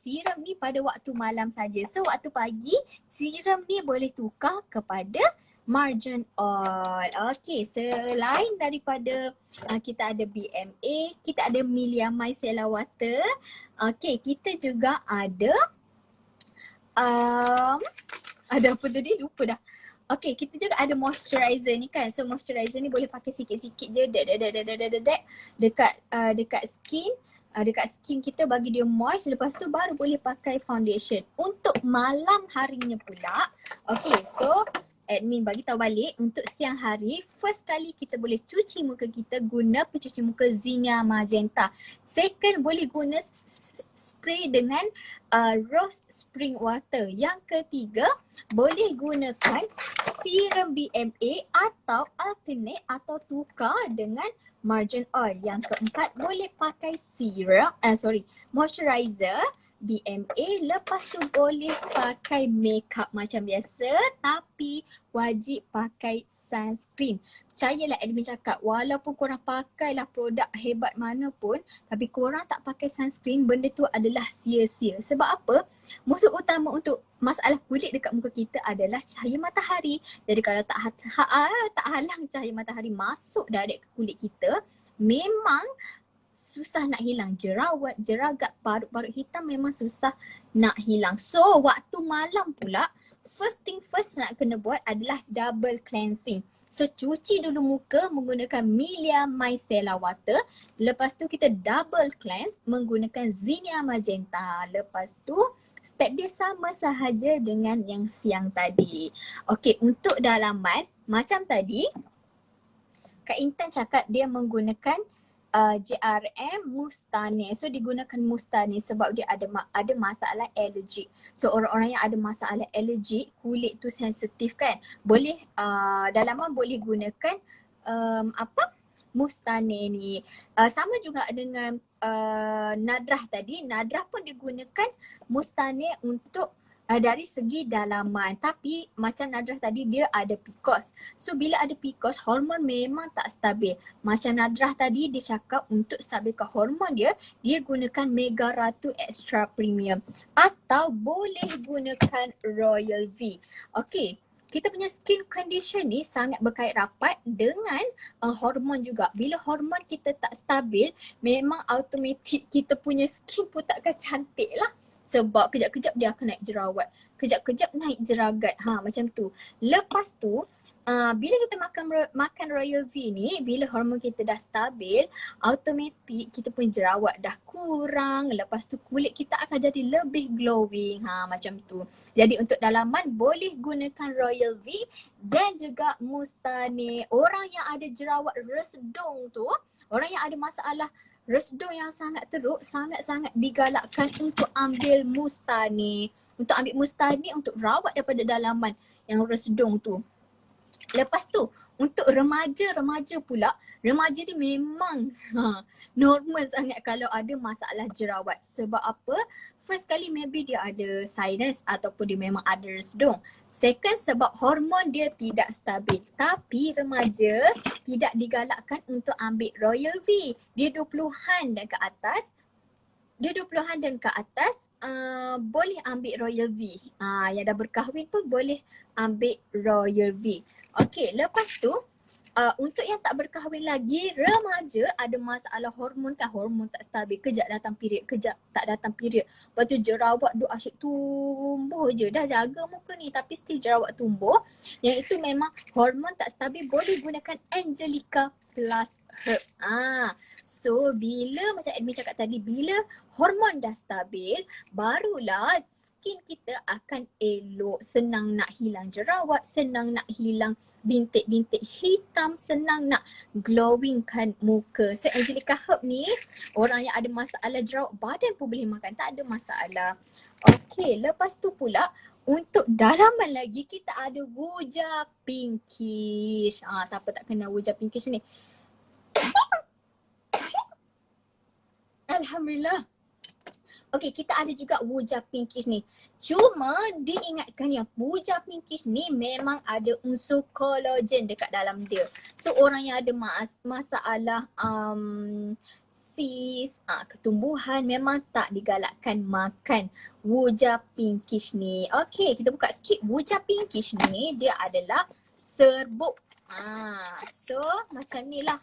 serum ni pada waktu malam saja. So waktu pagi serum ni boleh tukar kepada margin oil. Okay, selain daripada kita ada BMA, kita ada Milia Micellar Water. Okay, kita juga ada apa tadi? Lupa dah. Okay, kita juga ada moisturizer ni kan. So moisturizer ni boleh pakai sikit-sikit je dekat skin. Dekat skin kita bagi dia moist, lepas tu baru boleh pakai foundation. Untuk malam harinya pula, okay, so admin bagi tahu balik untuk siang hari, first kali kita boleh cuci muka kita guna pencuci muka Zinnia Magenta. Second, boleh guna spray dengan rose spring water. Yang ketiga, boleh gunakan serum BMA atau alternate atau tukar dengan margin oil. Yang keempat, boleh pakai moisturizer BMA, lepas tu boleh pakai makeup macam biasa tapi wajib pakai sunscreen. Percayalah admin cakap, walaupun korang pakailah produk hebat mana pun tapi korang tak pakai sunscreen, benda tu adalah sia-sia. Sebab apa? Musuh utama untuk masalah kulit dekat muka kita adalah cahaya matahari. Jadi kalau tak halang cahaya matahari masuk direct ke kulit kita, memang susah nak hilang. Jerawat, jeragat, parut-parut hitam memang susah nak hilang. So waktu malam pula, first thing first nak kena buat adalah double cleansing. So cuci dulu muka menggunakan Milia Micellar Water. Lepas tu kita double cleanse menggunakan Zinnia Magenta. Lepas tu step dia sama sahaja dengan yang siang tadi. Okey, untuk dalaman macam tadi Kak Intan cakap dia menggunakan JRM Mustane. So digunakan Mustane sebab dia ada masalah alergik. So orang-orang yang ada masalah alergik, kulit tu sensitif kan, boleh dalaman boleh gunakan Mustane ni. Sama juga dengan Nadrah tadi. Nadrah pun digunakan Mustane untuk dari segi dalaman. Tapi macam Nadrah tadi dia ada PCOS. So bila ada PCOS, hormon memang tak stabil. Macam Nadrah tadi dia cakap untuk stabilkan hormon dia gunakan Mega Ratu Extra Premium. Atau boleh gunakan Royal V. Okay. Kita punya skin condition ni sangat berkait rapat dengan hormon juga. Bila hormon kita tak stabil, memang automatik kita punya skin pun takkan cantik lah. Sebab kejap-kejap dia akan naik jerawat. Kejap-kejap naik jeragat. Macam tu. Lepas tu, bila kita makan Royal V ni, bila hormon kita dah stabil, automatik kita pun jerawat dah kurang. Lepas tu kulit kita akan jadi lebih glowing. Macam tu. Jadi untuk dalaman boleh gunakan Royal V dan juga Mustane. Orang yang ada jerawat resedung tu, orang yang ada masalah resedung yang sangat teruk, sangat-sangat digalakkan untuk ambil Mustane. Untuk ambil Mustane untuk rawat daripada dalaman yang resedung tu. Lepas tu, untuk remaja pula, remaja ni memang normal sangat kalau ada masalah jerawat. Sebab apa? First kali maybe dia ada sinus ataupun dia memang ada resedung. Second, sebab hormon dia tidak stabil. Tapi remaja tidak digalakkan untuk ambil Royal V. Dia 20-an dan ke atas. Boleh ambil Royal V. Yang dah berkahwin pun boleh ambil Royal V. Okey, lepas tu untuk yang tak berkahwin lagi, remaja ada masalah hormon kan, hormon tak stabil, kejap datang period, kejap tak datang period. Lepas tu jerawat duk asyik tumbuh je, dah jaga muka ni tapi still jerawat tumbuh. Yang itu memang hormon tak stabil, boleh gunakan Angelica Plus Herb. So bila macam admin cakap tadi, bila hormon dah stabil, barulah skin kita akan elok, senang nak hilang jerawat, senang nak hilang bintik-bintik hitam, senang nak glowingkan muka. So Angelica Herb ni, orang yang ada masalah jerawat badan pun boleh makan, tak ada masalah. Okey, lepas tu pula untuk dalaman lagi kita ada Wuja Pinkish. Siapa tak kenal Wuja Pinkish ni? Alhamdulillah. Okey, kita ada juga Wuja Pinkish ni. Cuma diingatkan yang Wuja Pinkish ni memang ada unsur kolagen dekat dalam dia. So orang yang ada masalah sis, ketumbuhan memang tak digalakkan makan Wuja Pinkish ni. Okey, kita buka sikit. Wuja Pinkish ni dia adalah serbuk. So macam ni lah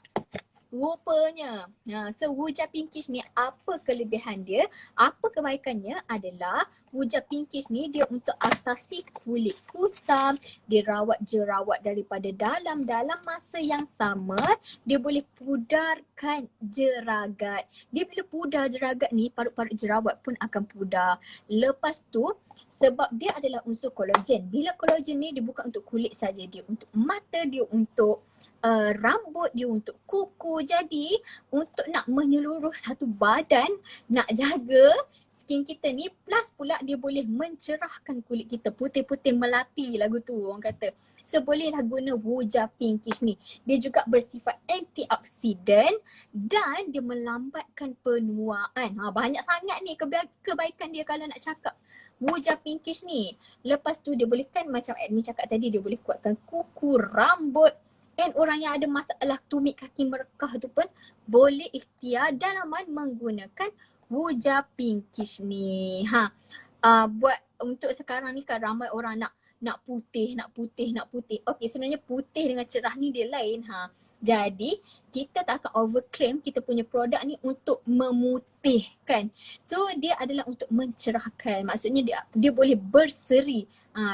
rupanya. So Wuja Pinkish ni apa kelebihan dia? Apa kebaikannya adalah Wuja Pinkish ni dia untuk atasi kulit kusam, dia rawat jerawat daripada dalam masa yang sama, dia boleh pudarkan jeragat. Dia bila pudar jeragat ni, parut-parut jerawat pun akan pudar. Lepas tu sebab dia adalah unsur kolagen. Bila kolagen ni dia bukan untuk kulit saja, dia untuk mata, dia untuk rambut, dia untuk kuku. Jadi untuk nak menyeluruh satu badan, nak jaga skin kita ni, plus pula dia boleh mencerahkan kulit kita, putih-putih melati lagu tu orang kata. So bolehlah guna Wuja Pinkish ni. Dia juga bersifat antioksidan dan dia melambatkan penuaan. Banyak sangat ni kebaikan dia kalau nak cakap Wuja Pinkish ni. Lepas tu dia bolehkan macam admin cakap tadi, dia boleh kuatkan kuku, rambut. And orang yang ada masalah tumit kaki merekah tu pun boleh ikhtiar dalaman menggunakan Wuja Pinkish ni. Buat untuk sekarang ni kan ramai orang nak putih. Okey, sebenarnya putih dengan cerah ni dia lain. Jadi kita tak akan overclaim kita punya produk ni untuk memutihkan. So dia adalah untuk mencerahkan. Maksudnya dia boleh berseri.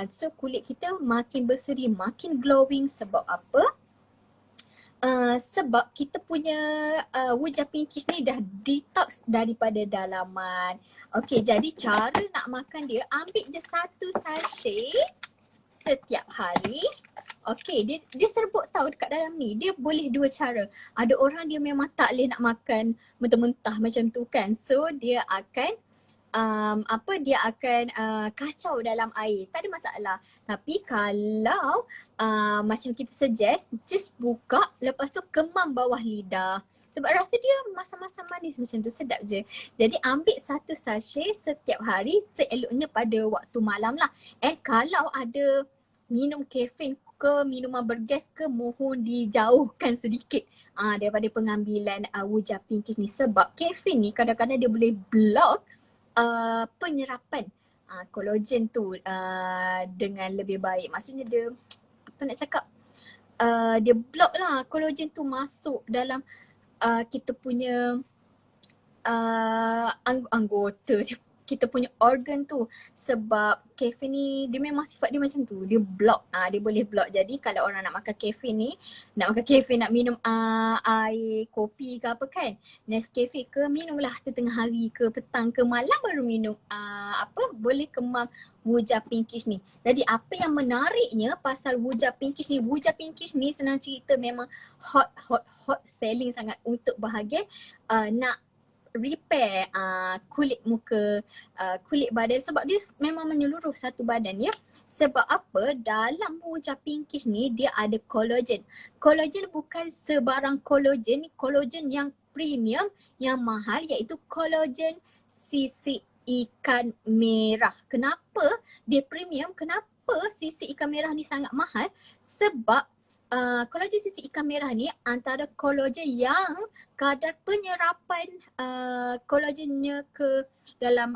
So kulit kita makin berseri, makin glowing. Sebab apa? Sebab kita punya wujah pinkish ni dah detox daripada dalaman. Okey, jadi cara nak makan dia, ambil je 1 sachet setiap hari. Okey, dia serbuk tahu dekat dalam ni. Dia boleh 2 cara. Ada orang dia memang tak boleh nak makan mentah-mentah macam tu kan. So dia akan dia akan kacau dalam air. Tak ada masalah. Tapi kalau macam kita suggest, just buka, lepas tu kemam bawah lidah. Sebab rasa dia masam-masam manis macam tu, sedap je. Jadi ambil 1 sachet setiap hari, seeloknya pada waktu malam lah. And kalau ada minum kafein ke minuman bergas ke, mohon dijauhkan sedikit daripada pengambilan wujah pinkish ni. Sebab kafein ni kadang-kadang dia boleh block penyerapan kolagen tu dengan lebih baik. Maksudnya dia, apa nak cakap, dia block lah kolagen tu masuk dalam kita punya anggota, kita punya organ tu. Sebab kafein ni dia memang sifat dia macam tu, dia block, dia boleh block. Jadi kalau orang nak makan kafein ni, nak minum air kopi ke apa kan, Nescafe ke, minumlah tengah hari ke petang ke malam baru minum boleh kemam wujah pinkish ni. Jadi apa yang menariknya pasal wujah pinkish ni senang cerita memang hot selling sangat untuk bahagian nak repair kulit muka, kulit badan. Sebab dia memang menyeluruh satu badan ya. Sebab apa? Dalam wujah pinkish ni dia ada kolagen. Kolagen bukan sebarang kolagen, kolagen yang premium, yang mahal, iaitu kolagen sisik ikan merah. Kenapa dia premium? Kenapa sisik ikan merah ni sangat mahal? Sebab kolagen sisik ikan merah ni antara kolagen yang kadar penyerapan kolagennya ke dalam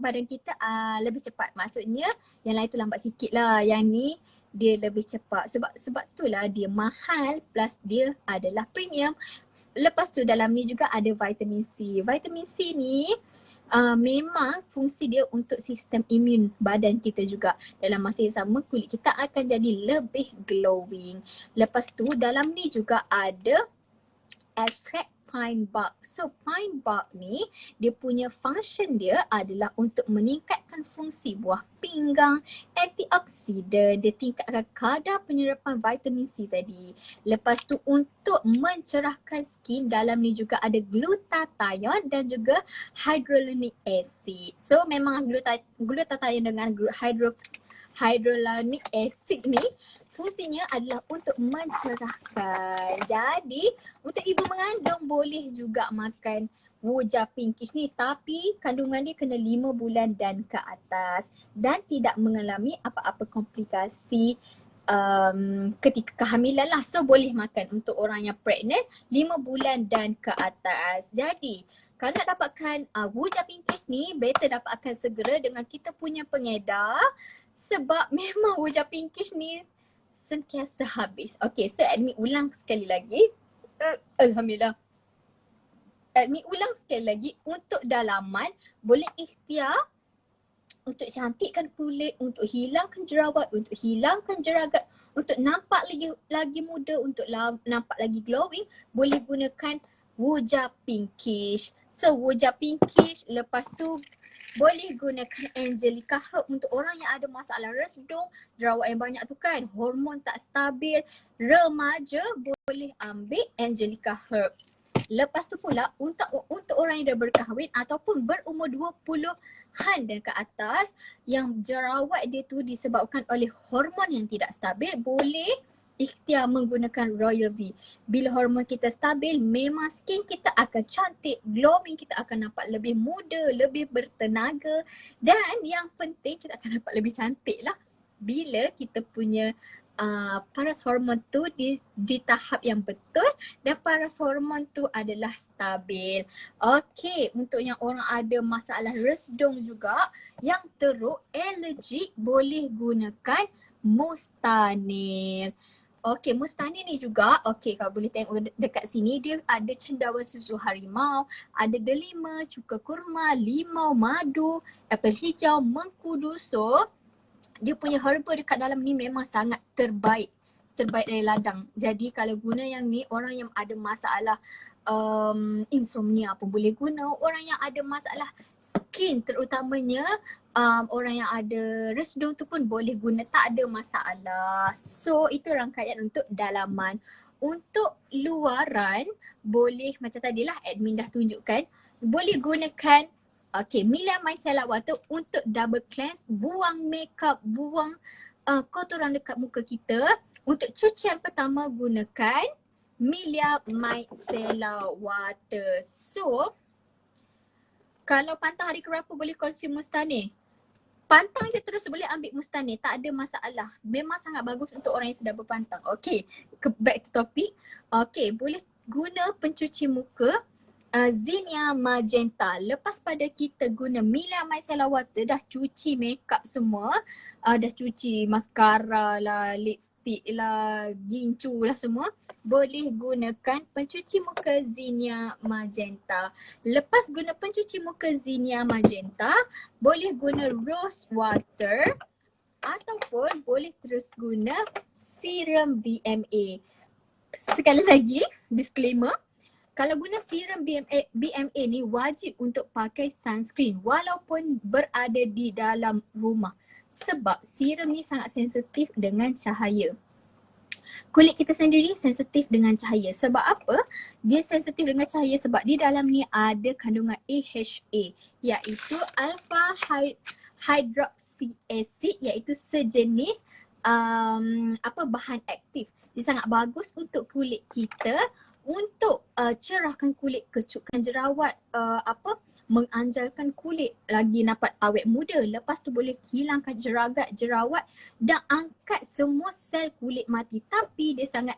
badan kita lebih cepat. Maksudnya yang lain tu lambat sikit lah, yang ni dia lebih cepat. Sebab itulah dia mahal, plus dia adalah premium. Lepas tu dalam ni juga ada vitamin C. Vitamin C ni memang fungsi dia untuk sistem imun badan kita juga. Dalam masa yang sama kulit kita akan jadi lebih glowing. Lepas tu dalam ni juga ada extract pine bark. So pine bark ni dia punya function dia adalah untuk meningkatkan fungsi buah pinggang, antioksidan, dia tingkatkan kadar penyerapan vitamin C tadi. Lepas tu untuk mencerahkan skin, dalam ni juga ada glutathione dan juga hyaluronic acid. So memang glutathione dengan hyaluronic acid ni fungsinya adalah untuk mencerahkan. Jadi untuk ibu mengandung boleh juga makan wujah pinkish ni, tapi kandungan dia kena 5 bulan dan ke atas dan tidak mengalami apa-apa komplikasi ketika kehamilan lah. So boleh makan untuk orang yang pregnant 5 bulan dan ke atas. Jadi kalau nak dapatkan wujah pinkish ni, better dapatkan segera dengan kita punya pengedar. Sebab memang wujah pinkish ni sentiasa habis. Okay, so admit ulang sekali lagi. Alhamdulillah. Admit ulang sekali lagi. Untuk dalaman, boleh ikhtiar untuk cantikkan kulit, untuk hilangkan jerawat, untuk hilangkan jeragat, untuk nampak lagi muda, untuk nampak lagi glowing, boleh gunakan wujah pinkish. So wujah pinkish, lepas tu boleh gunakan Angelica Herb untuk orang yang ada masalah resdung, jerawat yang banyak tu kan, hormon tak stabil, remaja, boleh ambil Angelica Herb. Lepas tu pula untuk orang yang dah berkahwin ataupun berumur 20-an dan ke atas yang jerawat dia tu disebabkan oleh hormon yang tidak stabil, boleh ikhtiar menggunakan Royal V. Bila hormon kita stabil, memang skin kita akan cantik, glowing, kita akan nampak lebih muda, lebih bertenaga, dan yang penting kita akan nampak lebih cantik lah bila kita punya paras hormon tu di tahap yang betul dan paras hormon tu adalah stabil. Okey, untuk yang orang ada masalah resdung juga, yang teruk, alergik, boleh gunakan Mustanir. Okey, Mustani ni juga, okey kalau boleh tengok dekat sini, dia ada cendawan susu harimau, ada delima, cuka kurma, limau, madu, apel hijau, mengkudu. So, dia punya herba dekat dalam ni memang sangat terbaik. Terbaik dari ladang. Jadi kalau guna yang ni, orang yang ada masalah insomnia pun boleh guna. Orang yang ada masalah skin terutamanya, orang yang ada resdung tu pun boleh guna, tak ada masalah. So itu rangkaian untuk dalaman. Untuk luaran, boleh macam tadilah admin dah tunjukkan, boleh gunakan Milia Micellar Water untuk double cleanse, buang makeup, buang kotoran dekat muka kita. Untuk cucian pertama gunakan Milia Micellar Water. So, kalau pantang hari keberapa boleh konsum Mustani? Pantang je terus boleh ambil Mustani, tak ada masalah. Memang sangat bagus untuk orang yang sedang berpantang. Okay, back to topic. Okay, boleh guna pencuci muka Zinnia Magenta. Lepas pada kita guna Milia Micellar Water, dah cuci makeup semua, dah cuci mascara lah, lipstick lah, gincu lah semua, boleh gunakan pencuci muka Zinnia Magenta. Lepas guna pencuci muka Zinnia Magenta, boleh guna rose water ataupun boleh terus guna serum BMA. Sekali lagi, disclaimer, kalau guna serum BMA ni wajib untuk pakai sunscreen walaupun berada di dalam rumah. Sebab serum ni sangat sensitif dengan cahaya. Kulit kita sendiri sensitif dengan cahaya. Sebab apa? Dia sensitif dengan cahaya sebab di dalam ni ada kandungan AHA, iaitu alpha hydroxy acid, iaitu sejenis bahan aktif. Dia sangat bagus untuk kulit kita, untuk cerahkan kulit, kecutkan jerawat, menganjalkan kulit, lagi dapat awet muda. Lepas tu boleh hilangkan jerawat dan angkat semua sel kulit mati. Tapi dia sangat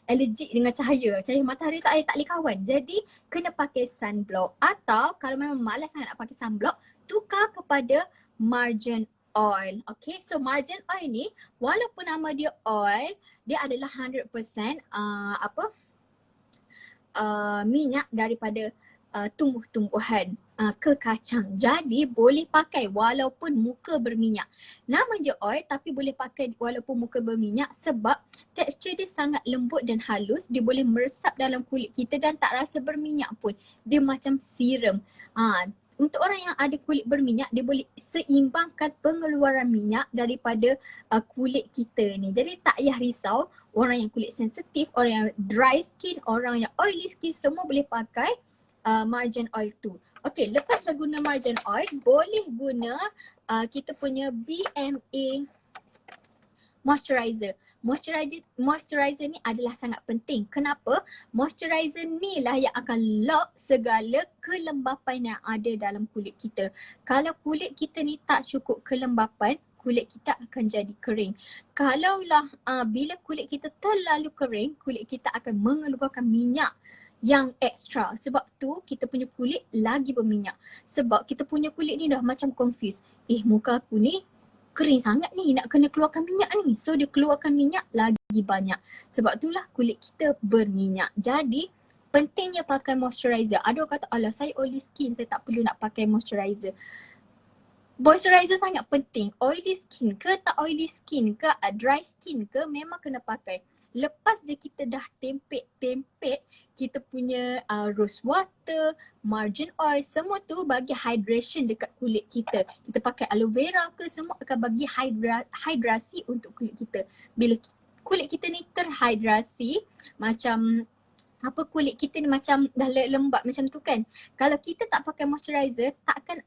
allergic dengan cahaya matahari, tak boleh kawan. Jadi kena pakai sunblock, atau kalau memang malas sangat nak pakai sunblock, tukar kepada margin oil. Okay, so margin oil ni walaupun nama dia oil, dia adalah 100% minyak daripada tumbuh-tumbuhan ke kacang. Jadi boleh pakai walaupun muka berminyak. Nama dia oil tapi boleh pakai walaupun muka berminyak sebab tekstur dia sangat lembut dan halus. Dia boleh meresap dalam kulit kita dan tak rasa berminyak pun. Dia macam serum. Untuk orang yang ada kulit berminyak, dia boleh seimbangkan pengeluaran minyak daripada kulit kita ni. Jadi tak payah risau, orang yang kulit sensitif, orang yang dry skin, orang yang oily skin, semua boleh pakai margin oil tu. Okay, lepas dah guna margin oil, boleh guna kita punya BMA moisturizer. Moisturizer ni adalah sangat penting. Kenapa? Moisturizer ni lah yang akan lock segala kelembapan yang ada dalam kulit kita. Kalau kulit kita ni tak cukup kelembapan, kulit kita akan jadi kering. Kalaulah bila kulit kita terlalu kering, kulit kita akan mengeluarkan minyak yang ekstra. Sebab tu kita punya kulit lagi berminyak. Sebab kita punya kulit ni dah macam confused. Muka aku ni kering sangat ni, nak kena keluarkan minyak ni. So dia keluarkan minyak lagi banyak. Sebab itulah kulit kita berminyak. Jadi pentingnya pakai moisturizer. Ada orang kata, alah saya oily skin, saya tak perlu nak pakai moisturizer. Moisturizer sangat penting. Oily skin ke, tak oily skin ke, dry skin ke, memang kena pakai. Lepas je kita dah tempek kita punya rose water, margin oil, semua tu bagi hydration dekat kulit kita. Kita pakai aloe vera ke, semua akan bagi hidrasi untuk kulit kita. Bila kulit kita ni terhidrasi, macam kulit kita ni macam dah lembab macam tu kan. Kalau kita tak pakai moisturizer, takkan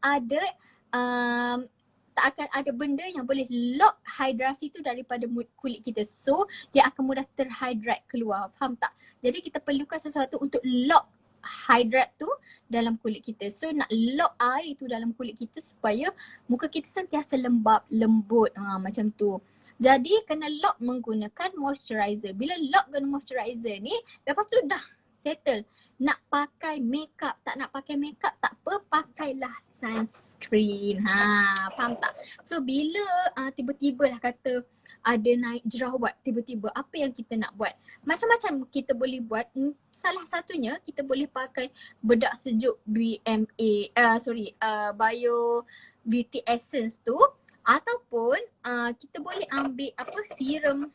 ada benda yang boleh lock hidrasi tu daripada kulit kita. So, dia akan mudah terhydrate keluar. Faham tak? Jadi, kita perlukan sesuatu untuk lock hydrate tu dalam kulit kita. So, nak lock air tu dalam kulit kita supaya muka kita sentiasa lembut. Macam tu. Jadi, kena lock menggunakan moisturizer. Bila lock guna moisturizer ni, lepas tu dah settle. Nak pakai makeup, tak nak pakai makeup, tak apa, pakailah sunscreen. Faham tak? So bila tiba-tiba lah kata ada naik jerawat tiba-tiba, apa yang kita nak buat? Macam-macam kita boleh buat. Salah satunya kita boleh pakai bedak sejuk Bio Beauty Essence tu, ataupun kita boleh ambil serum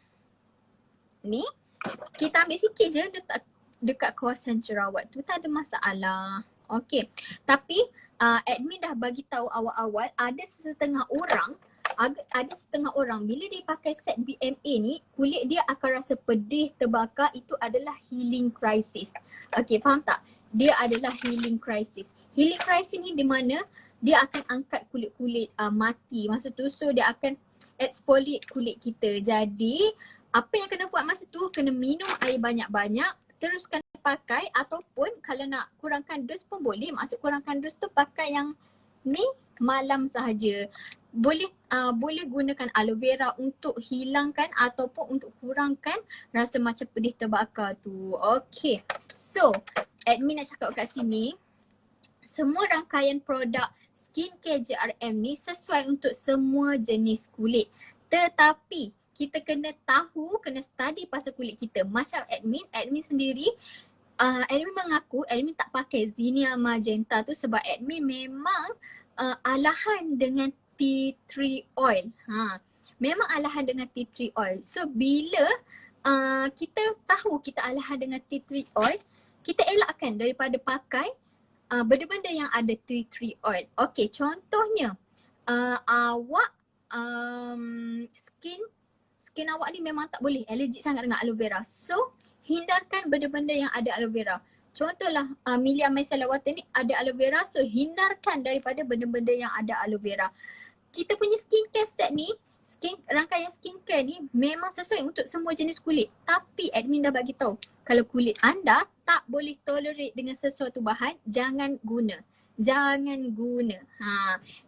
ni, kita ambil sikit je dekat kawasan jerawat tu, tak ada masalah. Okey. Tapi admin dah bagi tahu awal-awal ada setengah orang bila dia pakai set BMA ni, kulit dia akan rasa pedih, terbakar. Itu adalah healing crisis. Okey, faham tak? Dia adalah healing crisis. Healing crisis ni di mana dia akan angkat kulit-kulit mati masa tu. So dia akan exfoliate kulit kita. Jadi apa yang kena buat masa tu, kena minum air banyak-banyak, teruskan pakai, ataupun kalau nak kurangkan dos pun boleh. Maksud kurangkan dos tu pakai yang ni malam sahaja. Boleh gunakan aloe vera untuk hilangkan ataupun untuk kurangkan rasa macam pedih terbakar tu. Okay. So, admin nak cakap kat sini, semua rangkaian produk skincare JRM ni sesuai untuk semua jenis kulit. Tetapi kita kena tahu, kena study pasal kulit kita. Macam admin sendiri, admin mengaku admin tak pakai Zinnia Magenta tu sebab admin memang alahan dengan tea tree oil. Memang alahan dengan tea tree oil. So bila kita tahu kita alahan dengan tea tree oil, kita elakkan daripada pakai benda-benda yang ada tea tree oil. Okay, contohnya awak skin awak ni memang tak boleh, allergic sangat dengan aloe vera. So hindarkan benda-benda yang ada aloe vera. Contohlah Milia Micellar Water ni ada aloe vera, so hindarkan daripada benda-benda yang ada aloe vera. Kita punya skincare set ni, rangkaian skincare ni memang sesuai untuk semua jenis kulit. Tapi admin dah bagi tahu, kalau kulit anda tak boleh tolerate dengan sesuatu bahan, jangan guna. Jangan guna.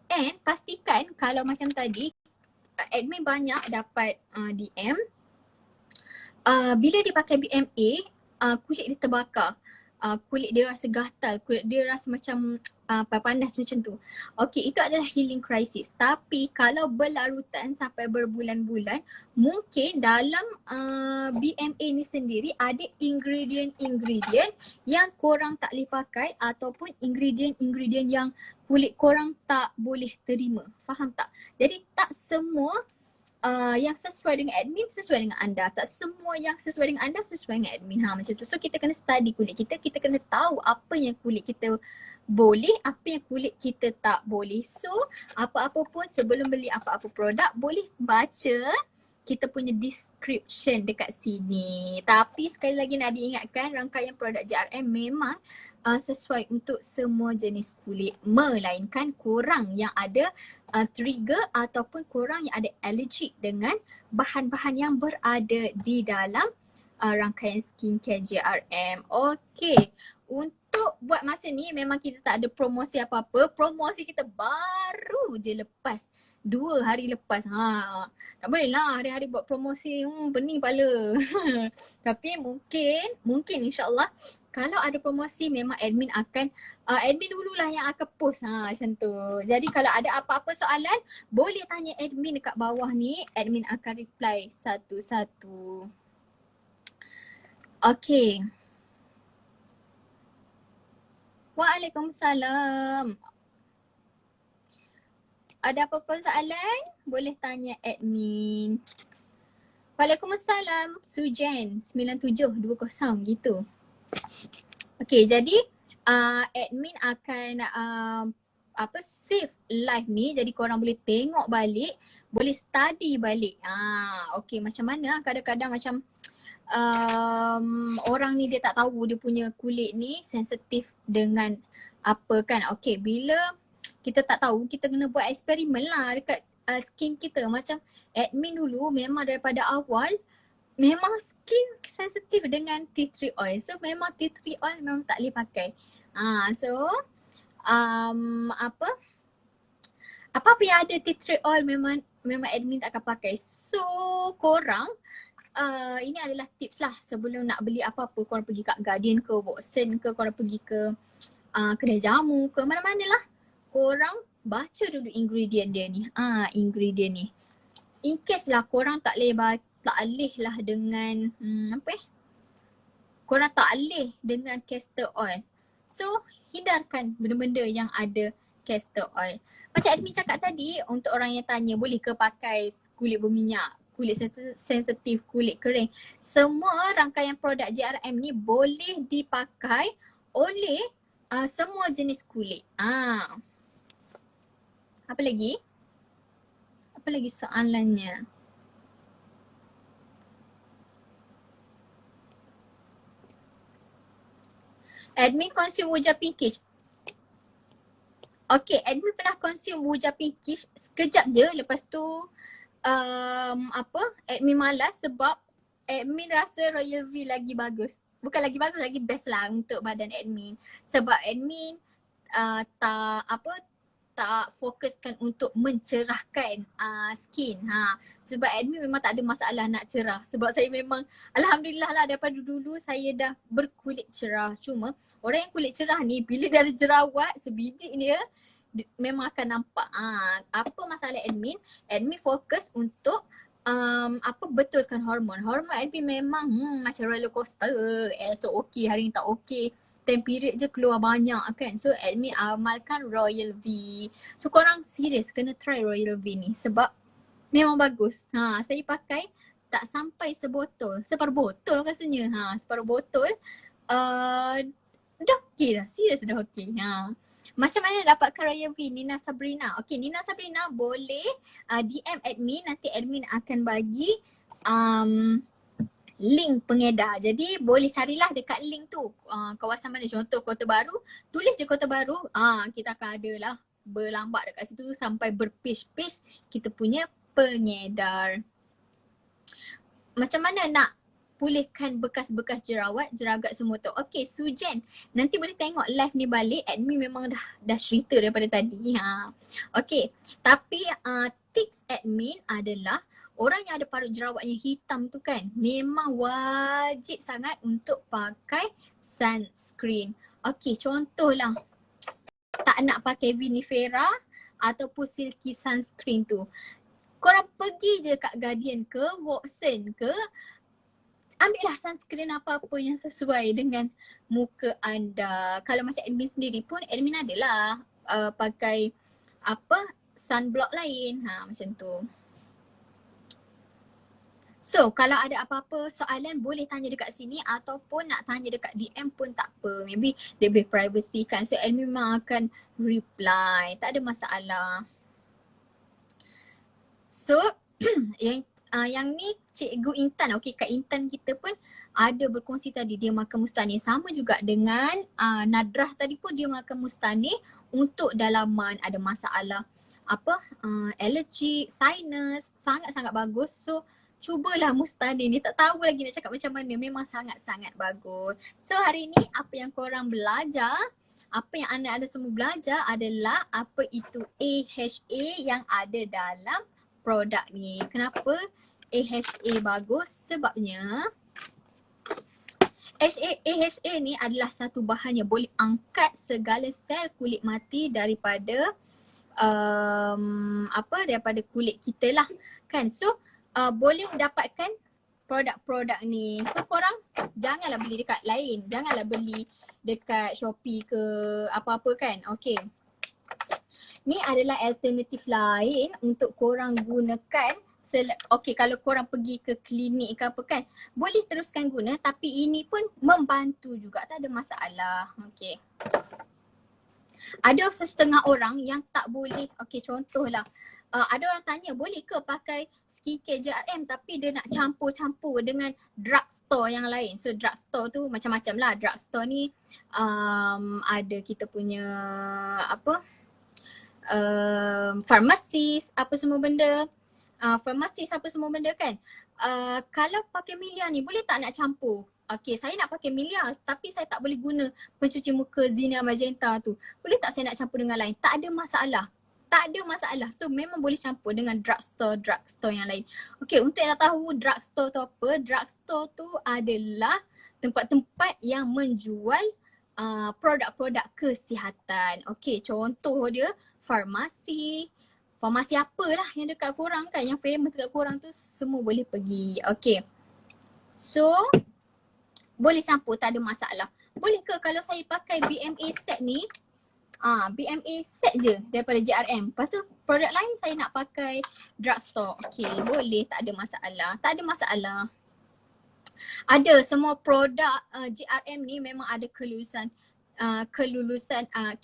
And pastikan kalau macam tadi, admin banyak dapat DM, bila dia pakai BMA, kulit dia terbakar. Kulit dia rasa gatal, kulit dia rasa macam panas macam tu. Okey, itu adalah healing crisis. Tapi kalau berlarutan sampai berbulan-bulan, mungkin dalam BMA ni sendiri ada ingredient-ingredient yang korang tak boleh pakai, ataupun ingredient-ingredient yang kulit korang tak boleh terima. Faham tak? Jadi tak semua yang sesuai dengan admin sesuai dengan anda. Tak semua yang sesuai dengan anda sesuai dengan admin. Macam tu. So kita kena study kulit kita. Kita kena tahu apa yang kulit kita boleh, apa yang kulit kita tak boleh. So apa-apa pun sebelum beli apa-apa produk, boleh baca kita punya description dekat sini. Tapi sekali lagi nak diingatkan, rangkaian produk JRM memang sesuai untuk semua jenis kulit, melainkan korang yang ada trigger ataupun korang yang ada allergic dengan bahan-bahan yang berada di dalam rangkaian skincare JRM. Okey, untuk buat masa ni memang kita tak ada promosi apa-apa. Promosi kita baru je lepas 2 hari lepas. Tak boleh lah hari-hari buat promosi, pening kepala. Tapi mungkin insyaAllah kalau ada promosi memang admin dululah yang akan post macam tu. Jadi kalau ada apa-apa soalan, boleh tanya admin dekat bawah ni. Admin akan reply satu-satu. Okay. Waalaikumsalam. Ada apa-apa soalan? Boleh tanya admin. Waalaikumsalam. Sujen 9720 gitu. Okay, jadi admin akan save live ni, jadi korang boleh tengok balik, boleh study balik. Okay, macam mana kadang-kadang macam orang ni dia tak tahu dia punya kulit ni sensitif dengan apa kan. Okay, bila kita tak tahu, kita kena buat eksperimen lah dekat skin kita. Macam admin dulu memang daripada awal memang skin sensitif dengan tea tree oil. So memang tea tree oil memang tak boleh pakai. Apa-apa yang ada tea tree oil memang admin tak akan pakai. So korang ini adalah tips lah, sebelum nak beli apa-apa korang pergi kat Guardian ke, Watson ke, korang pergi ke kedai jamu ke, mana-mana lah, korang baca dulu ingredient dia ni. Ingredient ni. in case lah korang tak alih lah dengan korang tak alih dengan castor oil. So hindarkan benda-benda yang ada castor oil. Macam admin cakap tadi, untuk orang yang tanya boleh ke pakai kulit berminyak, kulit sensitif, kulit kering. Semua rangkaian produk JRM ni boleh dipakai oleh semua jenis kulit. Apa lagi? Apa lagi soalannya? Admin consume wujah pinkish. Okay, admin pernah consume wujah pinkish sekejap je, lepas tu admin malas sebab admin rasa Royal V lagi bagus. Bukan lagi bagus, lagi best lah untuk badan admin. Sebab admin tak fokuskan untuk mencerahkan skin. Sebab admin memang tak ada masalah nak cerah. Sebab saya memang alhamdulillah lah daripada dulu saya dah berkulit cerah. Cuma orang yang kulit cerah ni bila dia ada jerawat sebiji dia memang akan nampak. Apa masalah admin? Admin fokus untuk betulkan hormon. Hormon admin memang macam roller coaster. So okay, hari ni tak okay. Time period je keluar banyak kan. So admin amalkan Royal V. So korang serius kena try Royal V ni sebab memang bagus. Saya pakai tak sampai sebotol. Separuh botol rasanya. Separuh botol. Dah okay dah. Serius dah okay. Macam mana dapatkan Royal V? Nina Sabrina. Okay, Nina Sabrina boleh DM admin. Nanti admin akan bagi link pengedar. Jadi boleh carilah dekat link tu. Kawasan mana, contoh Kota Baru. Tulis je Kota Baru. Kita akan ada lah berlambat dekat situ sampai berpage-page kita punya pengedar. Macam mana nak pulihkan bekas-bekas jerawat, jeragat semua tu? Okay, Sujen. Nanti boleh tengok live ni balik. Admin memang dah cerita daripada tadi. Okay. Tapi tips admin adalah orang yang ada parut jerawat yang hitam tu kan, memang wajib sangat untuk pakai sunscreen. Okay, contohlah tak nak pakai vinifera ataupun silky sunscreen tu. Korang pergi je kat Guardian ke, Watson ke, ambillah sunscreen apa-apa yang sesuai dengan muka anda. Kalau macam admin sendiri pun, admin adalah pakai sunblock lain. Macam tu. So, kalau ada apa-apa soalan boleh tanya dekat sini ataupun nak tanya dekat DM pun tak apa. Maybe lebih privacy kan. So, admin memang akan reply. Tak ada masalah. So, yang ni Cikgu Intan. Okay, Kak Intan kita pun ada berkongsi tadi dia makan mustani. Sama juga dengan Nadrah tadi pun dia makan mustani untuk dalaman. Ada masalah allergic, sinus. Sangat-sangat bagus. So, cubalah mustani ni. Tak tahu lagi nak cakap macam mana. Memang sangat-sangat bagus. So hari ni apa yang korang belajar, apa yang anda semua belajar adalah apa itu AHA yang ada dalam produk ni. Kenapa AHA bagus? Sebabnya AHA ni adalah satu bahan yang boleh angkat segala sel kulit mati daripada daripada kulit kita lah kan. So boleh dapatkan produk-produk ni. So korang janganlah beli dekat lain. Janganlah beli dekat Shopee ke apa-apa kan. Okay. Ni adalah alternatif lain untuk korang gunakan. Okay, kalau korang pergi ke klinik ke apa kan, boleh teruskan guna tapi ini pun membantu juga. Tak ada masalah. Okay. Ada setengah orang yang tak boleh. Okay, contohlah. Ada orang tanya boleh ke pakai skincare JRM tapi dia nak campur-campur dengan drugstore yang lain. So drugstore tu macam-macam lah. Drugstore ni ada kita punya pharmacist apa semua benda. Pharmacist apa semua benda kan. Kalau pakai Milia ni boleh tak nak campur? Okay, saya nak pakai Milia tapi saya tak boleh guna pencuci muka Zinnia Magenta tu. Boleh tak saya nak campur dengan lain? Tak ada masalah. Tak ada masalah. So memang boleh campur dengan drugstore yang lain. Okay, untuk yang tak tahu drugstore tu apa, drugstore tu adalah tempat-tempat yang menjual produk-produk kesihatan. Okay, contoh dia farmasi Farmasi apalah yang dekat korang kan, yang famous dekat korang tu semua boleh pergi. Okay. So, boleh campur, tak ada masalah. Boleh ke kalau saya pakai BMA set ni, BMA set je daripada JRM. Lepas tu produk lain saya nak pakai drugstore. Okay, boleh, tak ada masalah. Tak ada masalah. Ada semua produk JRM ni memang ada kelulusan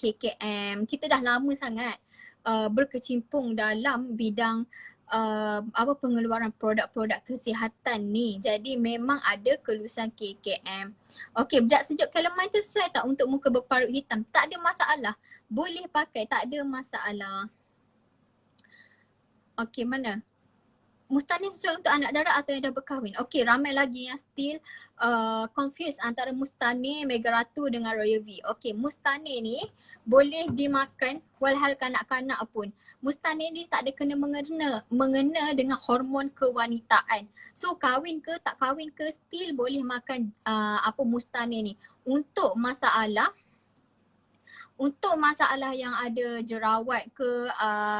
KKM. Kita dah lama sangat berkecimpung dalam bidang pengeluaran produk-produk kesihatan ni. Jadi memang ada kelulusan KKM. Okey, bedak sejuk calamine tu sesuai tak untuk muka berparut hitam? Tak ada masalah. Boleh pakai, tak ada masalah. Okey, mana? Mustani sesuai untuk anak dara atau yang dah berkahwin? Okey, ramai lagi yang still confused antara Mustani, Mega Ratu dengan Royal V. Okey, Mustani ni boleh dimakan walhal kanak-kanak pun. Mustani ni tak ada kena mengena dengan hormon kewanitaan. So kahwin ke tak kahwin ke still boleh makan Mustani ni. Untuk masalah yang ada jerawat ke,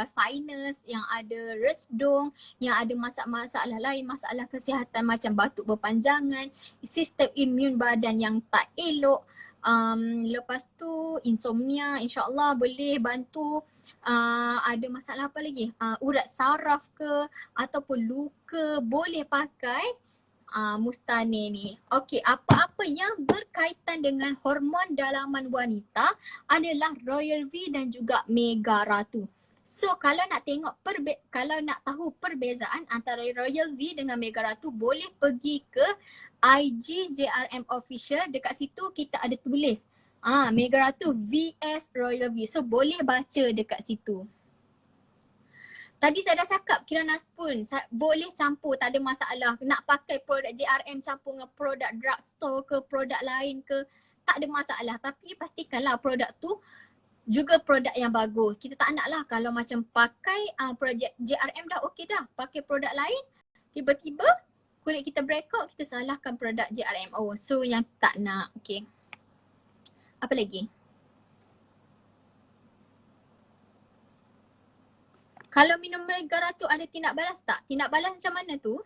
sinus, yang ada resdung, yang ada masalah lain, masalah kesihatan macam batuk berpanjangan, sistem imun badan yang tak elok, lepas tu insomnia, insyaAllah boleh bantu. Ada masalah apa lagi? Urat saraf ke ataupun luka, boleh pakai Mustani ni. Okey, apa-apa yang berkaitan dengan hormon dalaman wanita adalah Royal V dan juga Mega Ratu. So kalau nak tengok kalau nak tahu perbezaan antara Royal V dengan Mega Ratu, boleh pergi ke IG JRM Official. Dekat situ kita ada tulis Mega Ratu VS Royal V. So boleh baca dekat situ. Tadi saya dah cakap kirana spoon, boleh campur, tak ada masalah. Nak pakai produk JRM campur dengan produk drugstore ke, produk lain ke, tak ada masalah. Tapi pastikanlah produk tu juga produk yang bagus. Kita tak nak lah kalau macam pakai produk JRM dah okey dah. Pakai produk lain, tiba-tiba kulit kita breakout, kita salahkan produk JRM. So yang tak nak. Okay. Apa lagi? Kalau minum Mega Ratu ada tindak balas tak? Tindak balas macam mana tu?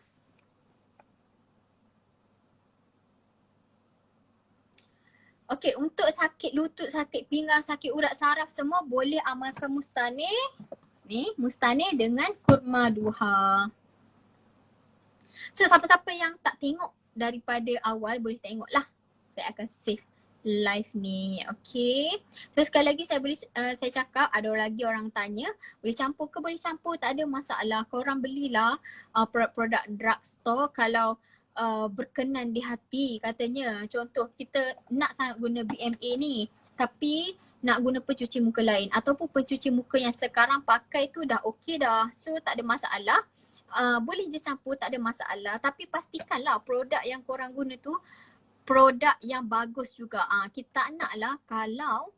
Okey, untuk sakit lutut, sakit pinggang, sakit urat saraf semua boleh amalkan Mustani. Ni, Mustani dengan kurma duha. So, siapa-siapa yang tak tengok daripada awal boleh tengok lah. Saya akan save live ni. Okay. So sekali lagi saya cakap, ada lagi orang tanya, boleh campur ke? Boleh campur, tak ada masalah. Korang belilah produk-produk drugstore kalau berkenan di hati katanya. Contoh kita nak sangat guna BMA ni tapi nak guna pencuci muka lain ataupun pencuci muka yang sekarang pakai tu dah okey dah. So tak ada masalah. Boleh je campur, tak ada masalah. Tapi pastikanlah produk yang korang guna tu produk yang bagus juga. Kita naklah kalau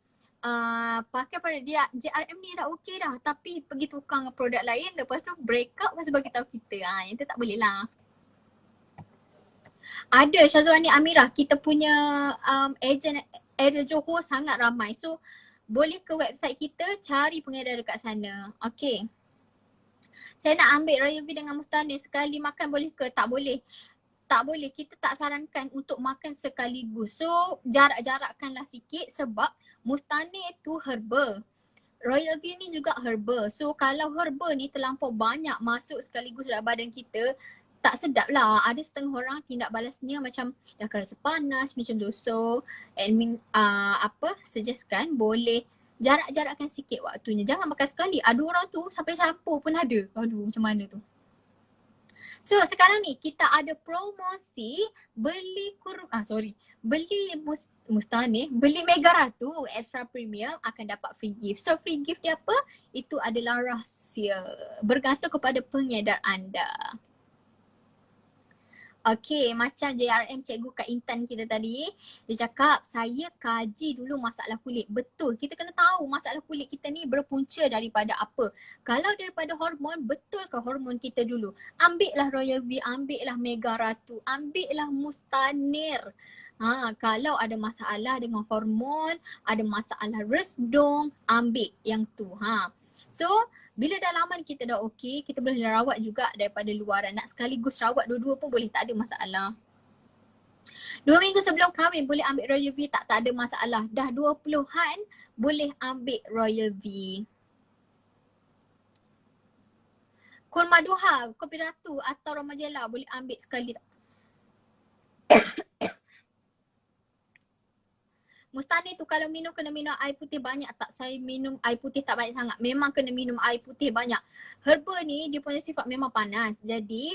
pakai produk dia JRM ni dah okey dah tapi pergi tukar dengan produk lain lepas tu break up lepas tu bagi tahu kita. Yang tu tak boleh lah. Ada Syazwani Amirah, kita punya ejen area Johor sangat ramai. So boleh ke website kita cari pengedar dekat sana. Okey. Saya nak ambil Royal V dengan Mustani sekali makan boleh ke? Tak boleh. Tak boleh, kita tak sarankan untuk makan sekaligus. So jarak-jarakkanlah sikit sebab Mustani tu herba. Royal V ni juga herba. So kalau herba ni terlampau banyak masuk sekaligus dalam badan kita, tak sedap lah. Ada setengah orang tindak balasnya macam dah akan rasa panas macam tu. So admin suggestkan boleh jarak-jarakkan sikit waktunya. Jangan makan sekali. Ada orang tu sampai campur pun ada. Aduh macam mana tu. So sekarang ni kita ada promosi beli Mustani, beli Mega Ratu Extra Premium akan dapat free gift. So free gift dia apa? Itu adalah rahsia bergantung kepada pengedar anda. Okay, macam JRM Cikgu Kak Intan kita tadi, dia cakap saya kaji dulu masalah kulit. Betul, kita kena tahu masalah kulit kita ni berpunca daripada apa. Kalau daripada hormon, betul ke hormon kita dulu? Ambillah Royal V, ambillah Mega Ratu, ambillah Mustanir. Kalau ada masalah dengan hormon, ada masalah resdung, ambil yang tu. So Bila dalaman kita dah okey, kita boleh rawat juga daripada luaran. Nak sekaligus rawat dua-dua pun boleh, tak ada masalah. 2 minggu sebelum kahwin boleh ambil Royal V tak? Tak ada masalah. Dah 20-an boleh ambil Royal V. Kurma Duha, Kopi Ratu atau Romajela boleh ambil sekali tak? Mustani tu kalau minum kena minum air putih banyak tak? Saya minum air putih tak banyak sangat. Memang kena minum air putih banyak. Herba ni dia punya sifat memang panas. Jadi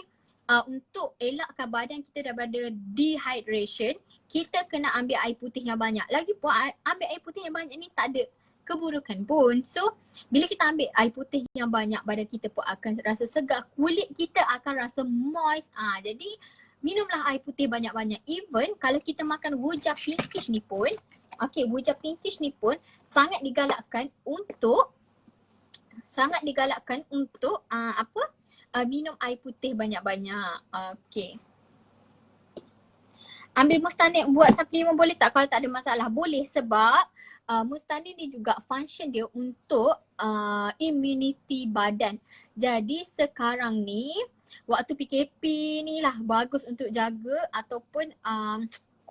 untuk elakkan badan kita daripada dehydration, kita kena ambil air putih yang banyak. Lagipun ambil air putih yang banyak ni tak ada keburukan pun. So bila kita ambil air putih yang banyak, badan kita pun akan rasa segar. Kulit kita akan rasa moist. Jadi minumlah air putih banyak-banyak. Even kalau kita makan wujah pinkish ni pun, wujah pinkish ni pun sangat digalakkan untuk minum air putih banyak-banyak. Ambil Mustanik buat supplement boleh tak? Kalau tak ada masalah, boleh sebab Mustanik ni juga function dia untuk immunity badan. Jadi sekarang ni waktu PKP ni lah bagus untuk jaga ataupun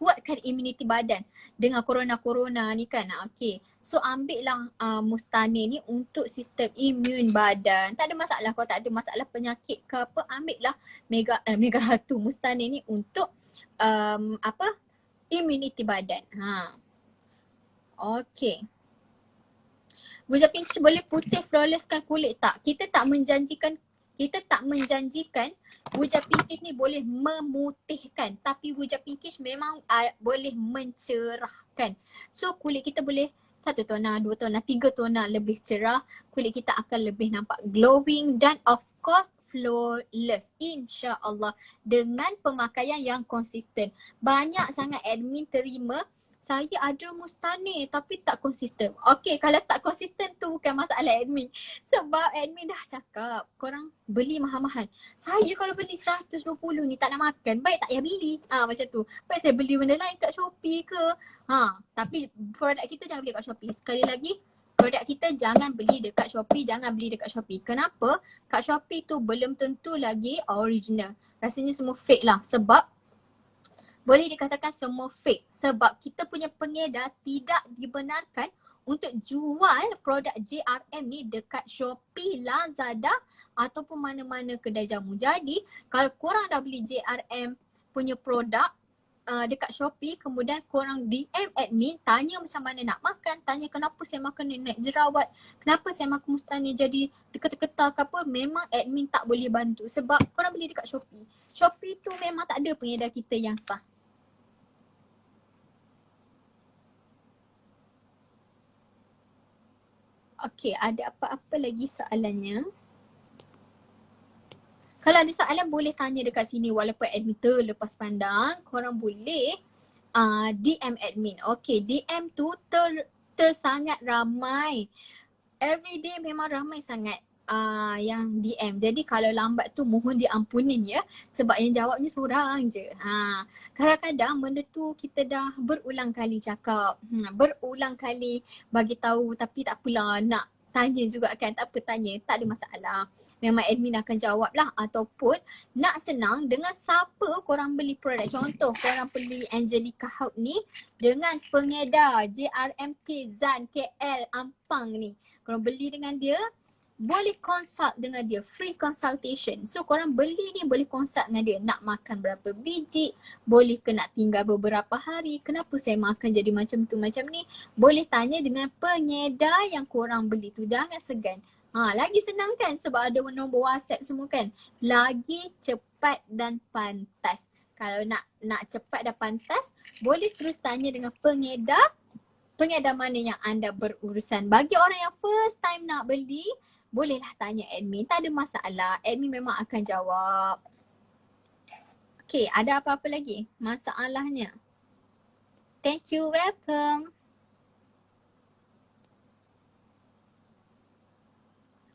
kuatkan immunity badan dengan corona-corona ni kan. So ambil lah Mustani ni untuk sistem imun badan. Tak ada masalah kalau tak ada masalah penyakit ke apa, ambil lah Mega Ratu Mustani ni untuk immunity badan. Wujah pinkish boleh putih flawlesskan kulit tak? Kita tak menjanjikan wujah pinkish ni boleh memutihkan, tapi wujah pinkish memang boleh mencerahkan. So kulit kita boleh 1 tona, 2 tona, 3 tona lebih cerah. Kulit kita akan lebih nampak glowing dan of course flawless, insya-Allah, dengan pemakaian yang konsisten. Banyak sangat admin terima, saya ada Mustani tapi tak konsisten. Kalau tak konsisten tu bukan masalah admin. Sebab admin dah cakap korang beli mahal-mahal. Saya kalau beli 120 ni tak nak makan, baik tak payah beli. Macam tu. Baik saya beli benda lain kat Shopee ke. Tapi produk kita jangan beli kat Shopee. Sekali lagi, produk kita jangan beli dekat Shopee, jangan beli dekat Shopee. Kenapa? Kat Shopee tu belum tentu lagi original. Rasanya semua fake lah sebab boleh dikatakan semua fake sebab kita punya pengedar tidak dibenarkan untuk jual produk JRM ni dekat Shopee, Lazada ataupun mana-mana kedai jamu. Jadi kalau korang dah beli JRM punya produk dekat Shopee, kemudian korang DM admin, tanya macam mana nak makan, tanya kenapa saya makan ni naik jerawat, kenapa saya makan Mustani jadi terketar-ketar ke apa, memang admin tak boleh bantu sebab korang beli dekat Shopee. Shopee tu memang tak ada pengedar kita yang sah. Ada apa-apa lagi soalannya? Kalau ada soalan boleh tanya dekat sini walaupun admin terlepas pandang. Korang boleh DM admin. DM tu sangat ramai. Everyday memang ramai sangat yang DM. Jadi kalau lambat tu mohon diampunin ya. Sebab yang jawabnya seorang je. Kadang-kadang benda tu kita dah berulang kali cakap. Berulang kali bagi tahu tapi tak apalah, nak tanya juga kan. Tak apa, tanya. Tak ada masalah. Memang admin akan jawab lah. Ataupun nak senang dengan siapa korang beli produk. Contoh korang beli Angelica Hout ni dengan pengedar JRMK, Zan, KL, Ampang ni. Korang beli dengan dia, boleh consult dengan dia, free consultation. So korang beli ni boleh consult dengan dia. Nak makan berapa biji, boleh ke nak tinggal beberapa hari, kenapa saya makan jadi macam tu macam ni. Boleh tanya dengan pengedar yang korang beli tu, jangan segan. Lagi senang kan sebab ada nombor WhatsApp semua kan. Lagi cepat dan pantas. Kalau nak cepat dan pantas, boleh terus tanya dengan pengedar mana yang anda berurusan. Bagi orang yang first time nak beli, bolehlah tanya admin, tak ada masalah. Admin memang akan jawab. Ada apa-apa lagi masalahnya? Thank you, welcome.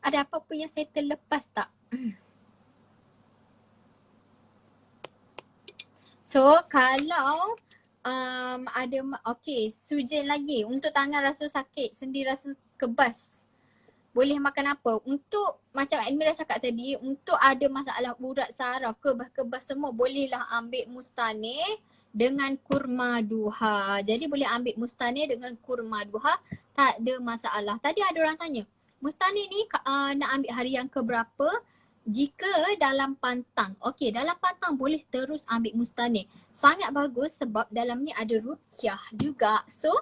Ada apa-apa yang saya terlepas tak? So kalau ada, Sujen lagi untuk tangan rasa sakit, sendi rasa kebas. boleh makan apa? Untuk macam Admin dah cakap tadi, untuk ada masalah urat saraf, kebas-kebas semua, bolehlah ambil Mustaneh dengan kurma duha. Jadi boleh ambil Mustaneh dengan kurma duha, tak ada masalah. Tadi ada orang tanya, Mustaneh ni nak ambil hari yang keberapa? Jika dalam pantang. Okey, dalam pantang boleh terus ambil Mustaneh. Sangat bagus sebab dalam ni ada ruqyah juga. So,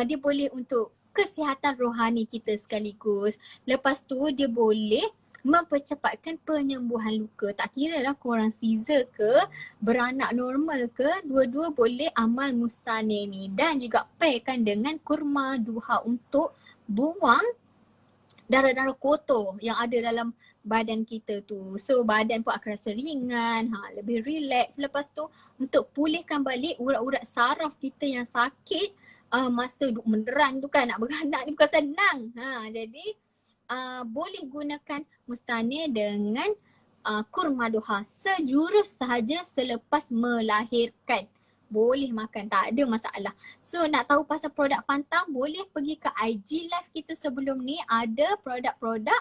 dia boleh untuk kesihatan rohani kita sekaligus. Lepas tu dia boleh mempercepatkan penyembuhan luka. Tak kira lah korang Caesar ke, beranak normal ke, dua-dua boleh amal Mustaneh ni. Dan juga pairkan dengan kurma duha untuk buang darah-darah kotor yang ada dalam badan kita tu. So badan pun akan rasa ringan, lebih relax. Lepas tu untuk pulihkan balik urat-urat saraf kita yang sakit masa duk menderang tu kan, nak beranak ni bukan senang. Jadi boleh gunakan Mustaneh dengan kurma duha sejurus sahaja selepas melahirkan. Boleh makan, tak ada masalah. So nak tahu pasal produk pantang, boleh pergi ke IG live kita sebelum ni, ada produk-produk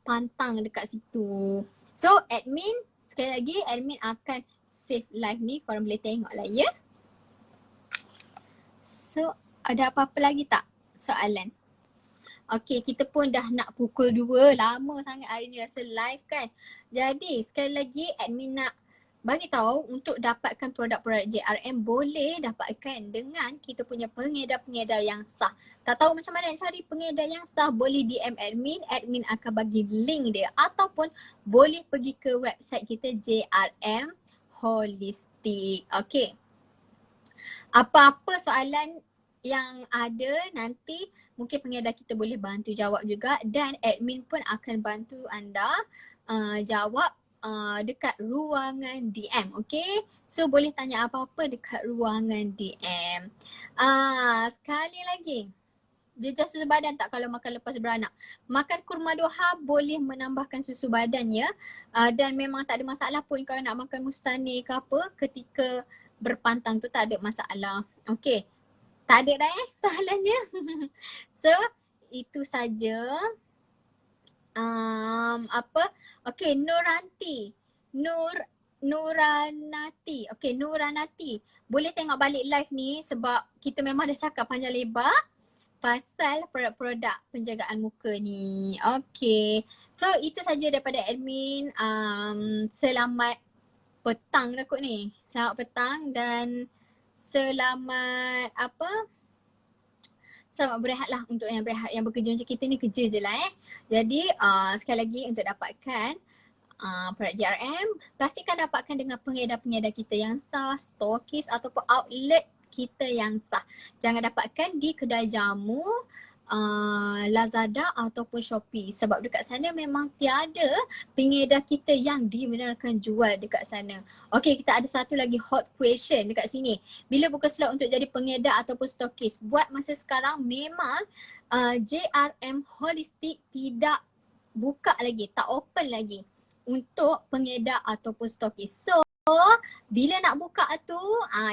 pantang dekat situ. So admin, sekali lagi admin akan save live ni, korang boleh tengok lah ya. So ada apa-apa lagi tak soalan? Okay, kita pun dah nak pukul 2, lama sangat hari ni rasa live kan. Jadi sekali lagi admin nak bagi tahu untuk dapatkan produk-produk JRM boleh dapatkan dengan kita punya pengedar-pengedar yang sah. Tak tahu macam mana nak cari pengedar yang sah, boleh DM admin, admin akan bagi link dia, ataupun boleh pergi ke website kita JRM Holistic. Okay. Apa-apa soalan yang ada nanti mungkin pengedar kita boleh bantu jawab juga, dan admin pun akan bantu anda jawab dekat ruangan DM, okay? So boleh tanya apa-apa dekat ruangan DM. Sekali lagi, jejak susu badan tak kalau makan lepas beranak? Makan kurma duha boleh menambahkan susu badan ya, dan memang tak ada masalah pun kalau nak makan Mustaneh ke apa ketika berpantang tu, tak ada masalah. Okay, tak ada dah soalannya. So itu saja. Okay, Nuranati. Okay, Nuranati. Boleh tengok balik live ni sebab kita memang dah cakap panjang lebar pasal produk-produk penjagaan muka ni. Okay. So itu saja daripada admin. Selamat petang dah kot ni. Selamat petang dan selamat selamat berehat lah untuk yang berehat, yang bekerja macam kita ni, kerja je lah Jadi sekali lagi untuk dapatkan produk JRM, pastikan dapatkan dengan pengedar-pengedar kita yang sah, stokis ataupun outlet kita yang sah. Jangan dapatkan di kedai jamu, Lazada ataupun Shopee sebab dekat sana memang tiada pengedar kita yang dibenarkan jual dekat sana. Okay, kita ada satu lagi hot question dekat sini. Bila buka slot untuk jadi pengedar ataupun stokis? Buat masa sekarang memang JRM Holistic tidak buka lagi, tak open lagi untuk pengedar ataupun stokis. So bila nak buka tu,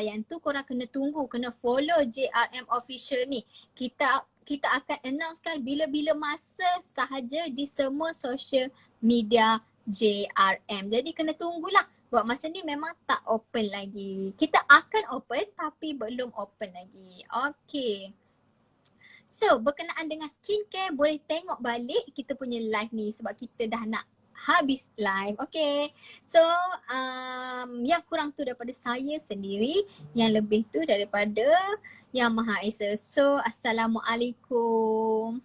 yang tu korang kena tunggu, kena follow JRM Official ni. Kita akan announcekan bila-bila masa sahaja di semua social media JRM. Jadi kena tunggulah. Buat masa ni memang tak open lagi. Kita akan open tapi belum open lagi. Okay. So berkenaan dengan skincare, boleh tengok balik kita punya live ni sebab kita dah nak habis live. Okay. So yang kurang tu daripada saya sendiri, yang lebih tu daripada Yang Maha Esa. So assalamualaikum.